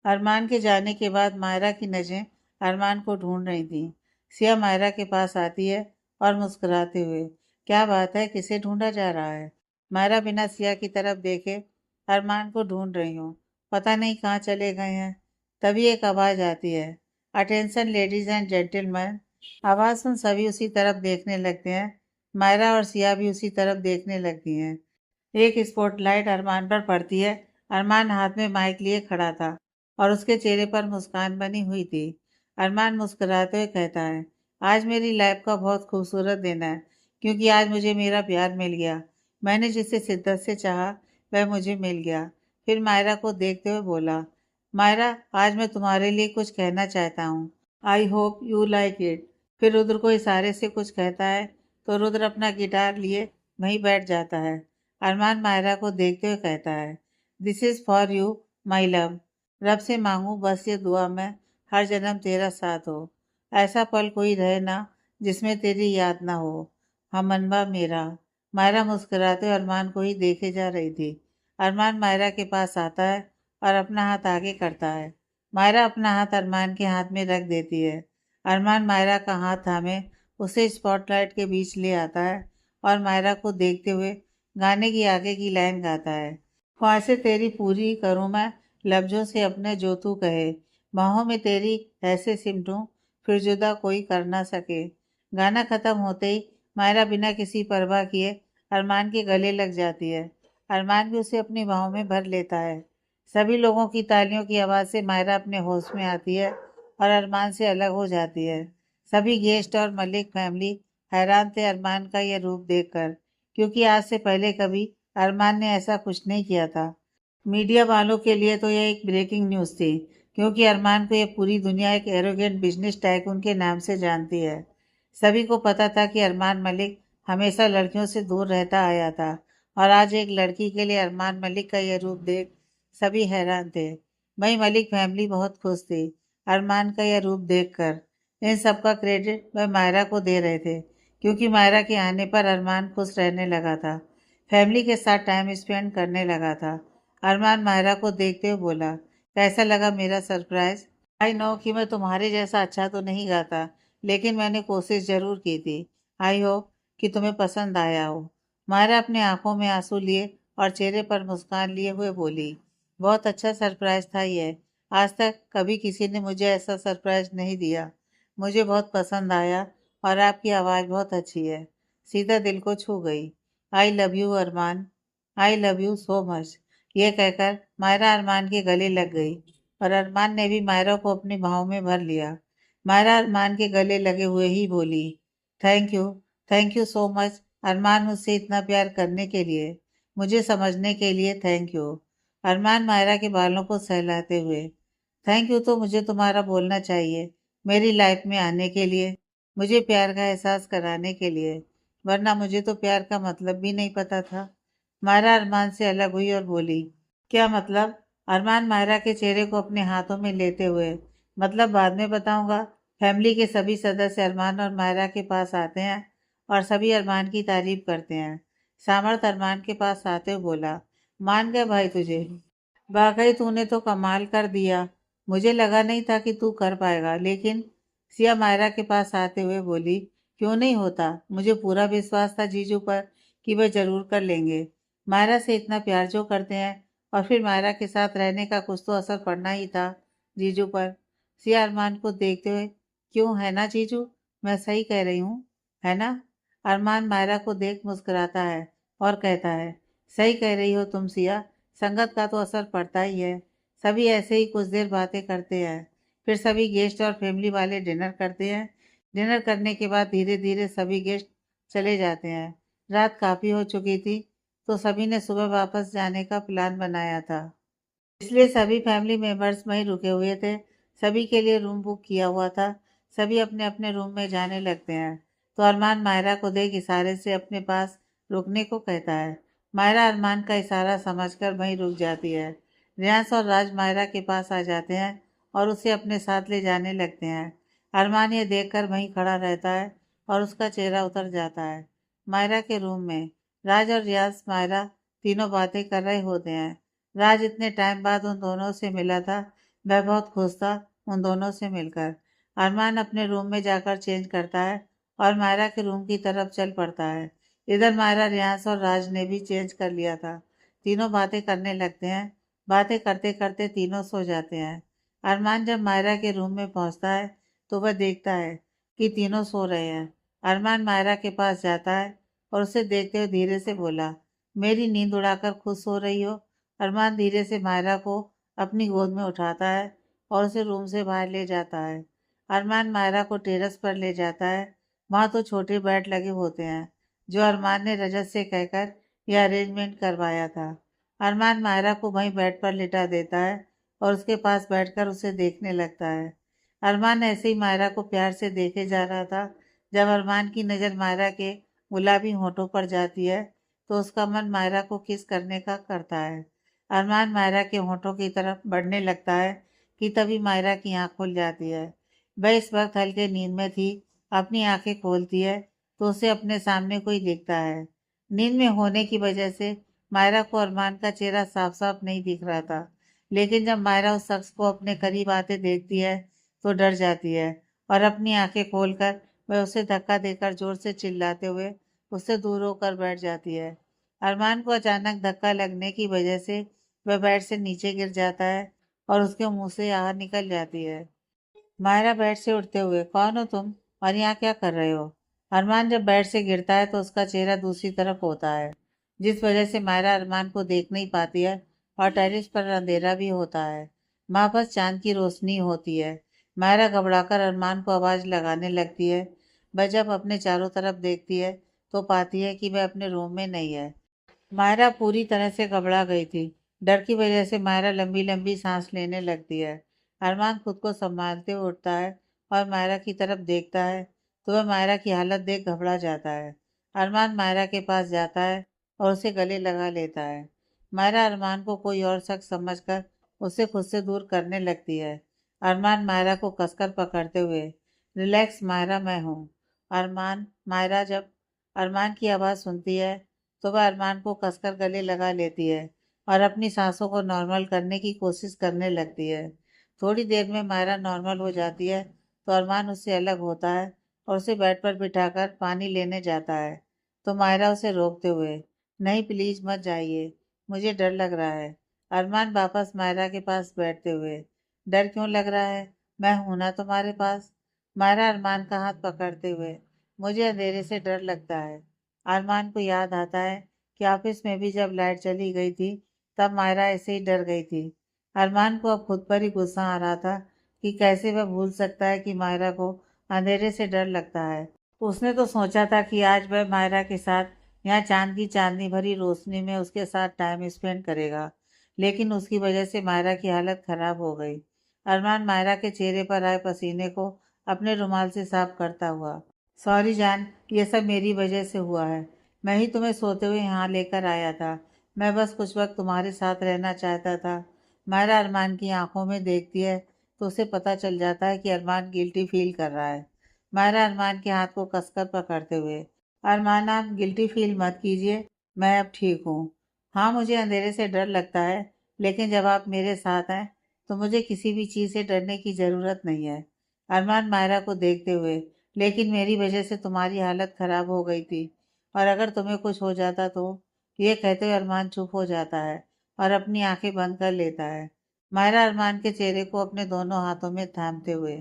अरमान के जाने के बाद मायरा की नज़रें अरमान को ढूंढ रही थीं। सिया मायरा के पास आती है और मुस्कुराते हुए, क्या बात है, किसे ढूंढा जा रहा है? मायरा बिना सिया की तरफ देखे, अरमान को ढूंढ रही हूँ, पता नहीं कहाँ चले गए हैं। तभी एक आवाज़ आती है, अटेंशन लेडीज एंड जेंटलमैन। आवाज़ सुन सभी उसी तरफ देखने लगते हैं। मायरा और सिया भी उसी तरफ देखने लगती हैं। एक स्पॉटलाइट अरमान पर पड़ती है। अरमान हाथ में माइक लिए खड़ा था और उसके चेहरे पर मुस्कान बनी हुई थी। अरमान मुस्कुराते हुए कहता है, आज मेरी लाइफ का बहुत खूबसूरत दिन है क्योंकि आज मुझे मेरा प्यार मिल गया। मैंने जिसे शिद्दत से चाहा वह मुझे मिल गया। फिर मायरा को देखते हुए बोला, मायरा आज मैं तुम्हारे लिए कुछ कहना चाहता हूँ। I hope you like it. फिर रुद्र को इशारे से कुछ कहता है तो रुद्र अपना गिटार लिए वहीं बैठ जाता है। अरमान मायरा को देखते हुए कहता है, this is for you my love. रब से मांगू बस ये दुआ मैं हर जन्म तेरा साथ हो। ऐसा पल कोई रहे ना जिसमें तेरी याद ना हो। हमनवा मेरा। मायरा मुस्कुराते अरमान को ही देखे जा रही थी। अरमान मायरा के पास आता है और अपना हाथ आगे करता है। मायरा अपना हाथ अरमान के हाथ में रख देती है। अरमान मायरा का हाथ थामे उसे स्पॉटलाइट के बीच ले आता है और मायरा को देखते हुए गाने की आगे की लाइन गाता है, ख्वाहिशें तेरी पूरी करूँ मैं लफ्जों से अपने जो तू कहे, बाहों में तेरी ऐसे सिमटूं फिर जुदा कोई कर ना सके। गाना खत्म होते ही मायरा बिना किसी परवाह किए अरमान के गले लग जाती है। अरमान भी उसे अपनी बाहों में भर लेता है। सभी लोगों की तालियों की आवाज़ से मायरा अपने होश में आती है और अरमान से अलग हो जाती है। सभी गेस्ट और मलिक फैमिली हैरान थे अरमान का यह रूप देखकर, क्योंकि आज से पहले कभी अरमान ने ऐसा कुछ नहीं किया था। मीडिया वालों के लिए तो यह एक ब्रेकिंग न्यूज़ थी, क्योंकि अरमान को यह पूरी दुनिया एक एरोगेंट बिजनेस टाइकून के नाम से जानती है। सभी को पता था कि अरमान मलिक हमेशा लड़कियों से दूर रहता आया था और आज एक लड़की के लिए अरमान मलिक का यह रूप देख सभी हैरान थे। वहीं मलिक फैमिली बहुत खुश थी अरमान का यह रूप देखकर। इन सब का क्रेडिट वह मायरा को दे रहे थे, क्योंकि मायरा के आने पर अरमान खुश रहने लगा था, फैमिली के साथ टाइम स्पेंड करने लगा था। अरमान मायरा को देखते हुए बोला, कैसा लगा मेरा सरप्राइज? आई नो कि मैं तुम्हारे जैसा अच्छा तो नहीं गाता, लेकिन मैंने कोशिश जरूर की थी। आई होप कि तुम्हें पसंद आया हो। मायरा अपने आंखों में आंसू लिए और चेहरे पर मुस्कान लिए हुए बोली, बहुत अच्छा सरप्राइज था ये। आज तक कभी किसी ने मुझे ऐसा सरप्राइज नहीं दिया। मुझे बहुत पसंद आया और आपकी आवाज़ बहुत अच्छी है, सीधा दिल को छू गई। I love you Arman, I love you so much. ये कहकर मायरा अरमान के गले लग गई और अरमान ने भी मायरा को अपनी बाहों में भर लिया। मायरा अरमान के गले लगे हुए ही बोली, थैंक यू सो मच अरमान, मुझसे इतना प्यार करने के लिए, मुझे समझने के लिए थैंक यू। अरमान मायरा के बालों को सहलाते हुए, थैंक यू तो मुझे तुम्हारा बोलना चाहिए, मेरी लाइफ में आने के लिए, मुझे प्यार का एहसास कराने के लिए, वरना मुझे तो प्यार का मतलब भी नहीं पता था। मायरा अरमान से अलग हुई और बोली, क्या मतलब? अरमान मायरा के चेहरे को अपने हाथों में लेते हुए, मतलब बाद में बताऊंगा। फैमिली के सभी सदस्य अरमान और मायरा के पास आते हैं और सभी अरमान की तारीफ करते हैं। सामर्थ अरमान के पास आते हुए बोला, मान गए भाई तुझे, वाकई तूने तो कमाल कर दिया। मुझे लगा नहीं था कि तू कर पाएगा। लेकिन सिया मायरा के पास आते हुए बोली, क्यों नहीं होता, मुझे पूरा विश्वास था जीजू पर कि वह जरूर कर लेंगे। मायरा से इतना प्यार जो करते हैं और फिर मायरा के साथ रहने का कुछ तो असर पड़ना ही था जीजू पर। सिया अरमान को देखते हुए, क्यों है ना जीजू, मैं सही कह रही हूँ है ना? अरमान मायरा को देख मुस्कुराता है और कहता है, सही कह रही हो तुम सिया, संगत का तो असर पड़ता ही है। सभी ऐसे ही कुछ देर बातें करते हैं, फिर सभी गेस्ट और फैमिली वाले डिनर करते हैं। डिनर करने के बाद धीरे धीरे सभी गेस्ट चले जाते हैं। रात काफ़ी हो चुकी थी, तो सभी ने सुबह वापस जाने का प्लान बनाया था, इसलिए सभी फैमिली मेंबर्स वहीं रुके हुए थे। सभी के लिए रूम बुक किया हुआ था। सभी अपने अपने रूम में जाने लगते हैं, तो अरमान मायरा को देख इशारे से अपने पास रुकने को कहता है। मायरा अरमान का इशारा समझकर वहीं रुक जाती है। रियांश और राज मायरा के पास आ जाते हैं और उसे अपने साथ ले जाने लगते हैं। अरमान ये देखकर वहीं खड़ा रहता है और उसका चेहरा उतर जाता है। मायरा के रूम में राज और रियांश मायरा तीनों बातें कर रहे होते हैं। राज इतने टाइम बाद उन दोनों से मिला था, वह बहुत खुश था उन दोनों से मिलकर। अरमान अपने रूम में जाकर चेंज करता है और मायरा के रूम की तरफ चल पड़ता है। इधर मायरा, रियांश और राज ने भी चेंज कर लिया था। तीनों बातें करने लगते हैं। बातें करते करते तीनों सो जाते हैं। अरमान जब मायरा के रूम में पहुंचता है तो वह देखता है कि तीनों सो रहे हैं। अरमान मायरा के पास जाता है और उसे देखते हुए धीरे से बोला, मेरी नींद उड़ाकर खुश सो रही हो? अरमान धीरे से मायरा को अपनी गोद में उठाता है और उसे रूम से बाहर ले जाता है। अरमान मायरा को टेरेस पर ले जाता है। वहाँ तो छोटे बेड लगे होते हैं। जो अरमान ने रजत से कहकर यह अरेंजमेंट करवाया था। अरमान मायरा को वहीं बेड पर लिटा देता है और उसके पास बैठकर उसे देखने लगता है। अरमान ऐसे ही मायरा को प्यार से देखे जा रहा था। जब अरमान की नज़र मायरा के गुलाबी होठों पर जाती है तो उसका मन मायरा को किस करने का करता है। अरमान मायरा के होठों की तरफ बढ़ने लगता है कि तभी मायरा की आंख खुल जाती है। वह इस वक्त हल्के नींद में थी। अपनी आंखें खोलती है तो उसे अपने सामने कोई दिखता है। नींद में होने की वजह से मायरा को अरमान का चेहरा साफ साफ नहीं दिख रहा था, लेकिन जब मायरा उस शख्स को अपने करीब आते देखती है तो डर जाती है और अपनी आंखें खोलकर वह उसे धक्का देकर जोर से चिल्लाते हुए उससे दूर होकर बैठ जाती है। अरमान को अचानक धक्का लगने की वजह से वह बेड से नीचे गिर जाता है और उसके मुंह से आह निकल जाती है। मायरा बेड से उठते हुए, कौन हो तुम और यहाँ क्या कर रहे हो? अरमान जब बेड से गिरता है तो उसका चेहरा दूसरी तरफ होता है, जिस वजह से मायरा अरमान को देख नहीं पाती है और टेरिस पर अंधेरा भी होता है। वहां बस चांद की रोशनी होती है। मायरा घबराकर अरमान को आवाज लगाने लगती है। वह जब अपने चारों तरफ देखती है तो पाती है कि वह अपने रूम में नहीं है। मायरा पूरी तरह से घबरा गई थी। डर की वजह से मायरा लंबी लंबी सांस लेने लगती है। अरमान खुद को संभालते हुए उठता है और मायरा की तरफ देखता है तो वह मायरा की हालत देख घबरा जाता है। अरमान मायरा के पास जाता है और उसे गले लगा लेता है। मायरा अरमान को कोई और शख्स समझकर उसे खुद से दूर करने लगती है। अरमान मायरा को कसकर पकड़ते हुए, रिलैक्स मायरा, मैं हूँ। मायरा जब अरमान की आवाज़ सुनती है तो वह अरमान को कसकर गले लगा लेती है और अपनी सांसों को नॉर्मल करने की कोशिश करने लगती है। थोड़ी देर में मायरा नॉर्मल हो जाती है तो अरमान उससे अलग होता है और उसे बेड पर बिठाकर पानी लेने जाता है। तो मायरा उसे रोकते हुए, नहीं प्लीज मत जाइए, मुझे डर लग रहा है। अरमान वापस मायरा के पास बैठते हुए, डर क्यों लग रहा है, मैं हूं ना तुम्हारे पास। मायरा अरमान का हाथ पकड़ते हुए, मुझे अंधेरे से डर लगता है। अरमान को याद आता है कि ऑफिस में भी जब लाइट चली गई थी तब मायरा ऐसे ही डर गई थी। अरमान को अब खुद पर ही गुस्सा आ रहा था कि कैसे वह भूल सकता है कि मायरा को अंधेरे से डर लगता है। उसने तो सोचा था कि आज वह मायरा के साथ यहाँ चांद की चांदनी भरी रोशनी में उसके साथ टाइम स्पेंड करेगा, लेकिन उसकी वजह से मायरा की हालत खराब हो गई। अरमान मायरा के चेहरे पर आए पसीने को अपने रुमाल से साफ करता हुआ, सॉरी जान, ये सब मेरी वजह से हुआ है। मैं ही तुम्हें सोते हुए यहाँ लेकर आया था। मैं बस कुछ वक्त तुम्हारे साथ रहना चाहता था। मायरा अरमान की आंखों में देखती है तो उसे पता चल जाता है कि अरमान गिल्टी फील कर रहा है। मायरा अरमान के हाथ को कसकर पकड़ते हुए, अरमान आप गिल्टी फील मत कीजिए, मैं अब ठीक हूँ। हाँ मुझे अंधेरे से डर लगता है, लेकिन जब आप मेरे साथ हैं तो मुझे किसी भी चीज़ से डरने की ज़रूरत नहीं है। अरमान मायरा को देखते हुए, लेकिन मेरी वजह से तुम्हारी हालत खराब हो गई थी और अगर तुम्हें कुछ हो जाता तो। ये कहते हुए अरमान चुप हो जाता है और अपनी आंखें बंद कर लेता है। मायरा अरमान के चेहरे को अपने दोनों हाथों में थामते हुए,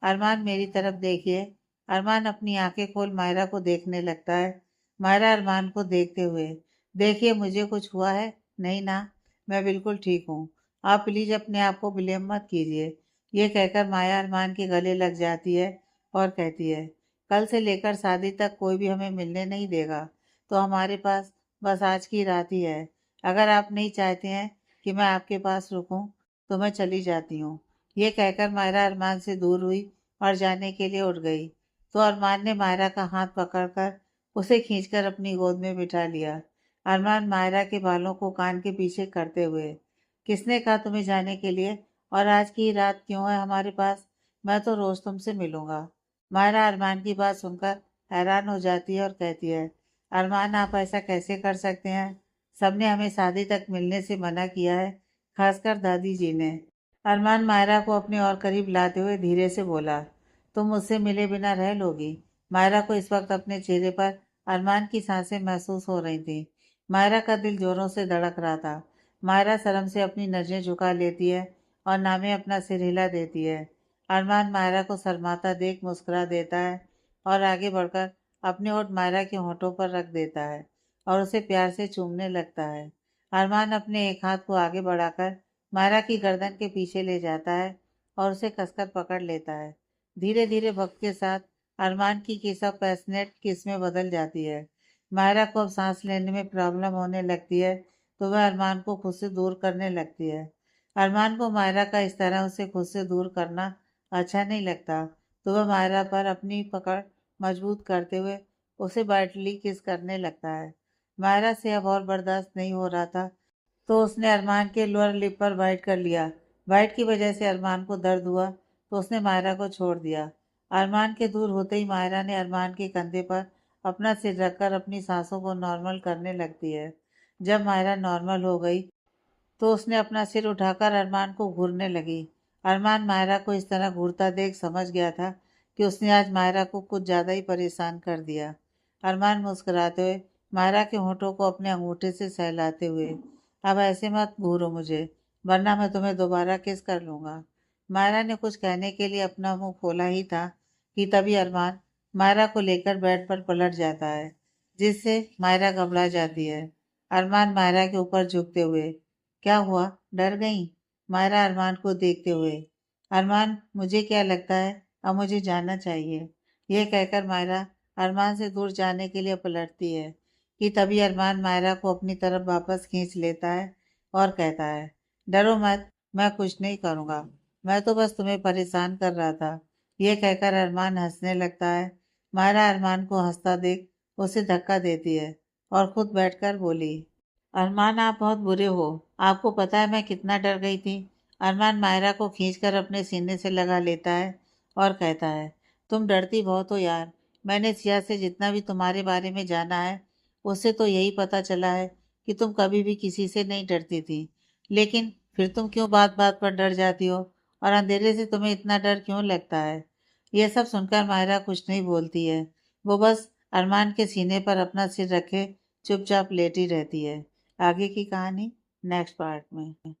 अरमान मेरी तरफ देखिए। अरमान अपनी आंखें खोल मायरा को देखने लगता है। मायरा अरमान को देखते हुए, देखिए मुझे कुछ हुआ है? नहीं ना, मैं बिल्कुल ठीक हूँ। आप प्लीज अपने आप को ब्लेम मत कीजिए। ये कहकर माया अरमान के गले लग जाती है और कहती है, कल से लेकर शादी तक कोई भी हमें मिलने नहीं देगा, तो हमारे पास बस आज की रात ही है। अगर आप नहीं चाहते हैं कि मैं आपके पास रुकूं तो मैं चली जाती हूँ। ये कहकर मायरा अरमान से दूर हुई और जाने के लिए उठ गई तो अरमान ने मायरा का हाथ पकड़कर उसे खींचकर अपनी गोद में बिठा लिया। अरमान मायरा के बालों को कान के पीछे करते हुए, किसने कहा तुम्हें जाने के लिए, और आज की रात क्यों है हमारे पास? मैं तो रोज तुमसे मिलूंगा। मायरा अरमान की बात सुनकर हैरान हो जाती है और कहती है, अरमान आप ऐसा कैसे कर सकते हैं? सबने हमें शादी तक मिलने से मना किया है, खासकर दादी जी ने। अरमान मायरा को अपने और करीब लाते हुए धीरे से बोला, तुम मुझसे मिले बिना रह लोगी? मायरा को इस वक्त अपने चेहरे पर अरमान की सांसें महसूस हो रही थी। मायरा का दिल जोरों से धड़क रहा था। मायरा शर्म से अपनी नजरें झुका लेती है और नामे अपना सिर हिला देती है। अरमान मायरा को शर्माता देख मुस्कुरा देता है और आगे बढ़कर अपने होंठ मायरा के होंठों पर रख देता है और उसे प्यार से चूमने लगता है। अरमान अपने एक हाथ को आगे बढ़ाकर मायरा की गर्दन के पीछे ले जाता है और उसे कसकर पकड़ लेता है। धीरे धीरे वक्त के साथ अरमान की किस अब पैशनेट किस में बदल जाती है। मायरा को अब सांस लेने में प्रॉब्लम होने लगती है तो वह अरमान को खुद से दूर करने लगती है। अरमान को मायरा का इस तरह उसे खुद से दूर करना अच्छा नहीं लगता, तो वह मायरा पर अपनी पकड़ मजबूत करते हुए उसे बाइटली किस करने लगता है। मायरा से अब और बर्दाश्त नहीं हो रहा था, तो उसने अरमान के लोअर लिप पर बाइट कर लिया। बाइट की वजह से अरमान को दर्द हुआ, तो उसने मायरा को छोड़ दिया। अरमान के दूर होते ही मायरा ने अरमान के कंधे पर अपना सिर रखकर अपनी सांसों को नॉर्मल करने लगती है। जब मायरा नॉर्मल हो गई, तो उसने अपना सिर उठाकर अरमान को घूरने लगी। अरमान मायरा को इस तरह घूरता देख समझ गया था कि उसने आज मायरा को कुछ ज़्यादा ही परेशान कर दिया। अरमान मुस्कुराते हुए मायरा के होठों को अपने अंगूठे से सहलाते हुए, अब ऐसे मत घूरो मुझे, वरना मैं तुम्हें दोबारा किस कर लूँगा। मायरा ने कुछ कहने के लिए अपना मुंह खोला ही था कि तभी अरमान मायरा को लेकर बेड पर पलट जाता है, जिससे मायरा घबरा जाती है। अरमान मायरा के ऊपर झुकते हुए, क्या हुआ, डर गई? मायरा अरमान को देखते हुए, अरमान मुझे क्या लगता है अब मुझे जाना चाहिए। यह कहकर मायरा अरमान से दूर जाने के लिए पलटती है कि तभी अरमान मायरा को अपनी तरफ वापस खींच लेता है और कहता है, डरो मत, मैं कुछ नहीं करूँगा, मैं तो बस तुम्हें परेशान कर रहा था। यह कहकर अरमान हंसने लगता है। मायरा अरमान को हंसता देख उसे धक्का देती है और खुद बैठकर बोली, अरमान आप बहुत बुरे हो, आपको पता है मैं कितना डर गई थी। अरमान मायरा को खींचकर अपने सीने से लगा लेता है और कहता है, तुम डरती बहुत हो यार। मैंने सिया से जितना भी तुम्हारे बारे में जाना है, उससे तो यही पता चला है कि तुम कभी भी किसी से नहीं डरती थी। लेकिन फिर तुम क्यों बात बात पर डर जाती हो, और अंधेरे से तुम्हें इतना डर क्यों लगता है। यह सब सुनकर मायरा कुछ नहीं बोलती है। वो बस अरमान के सीने पर अपना सिर रखे चुपचाप लेटी रहती है। आगे की कहानी नेक्स्ट पार्ट में।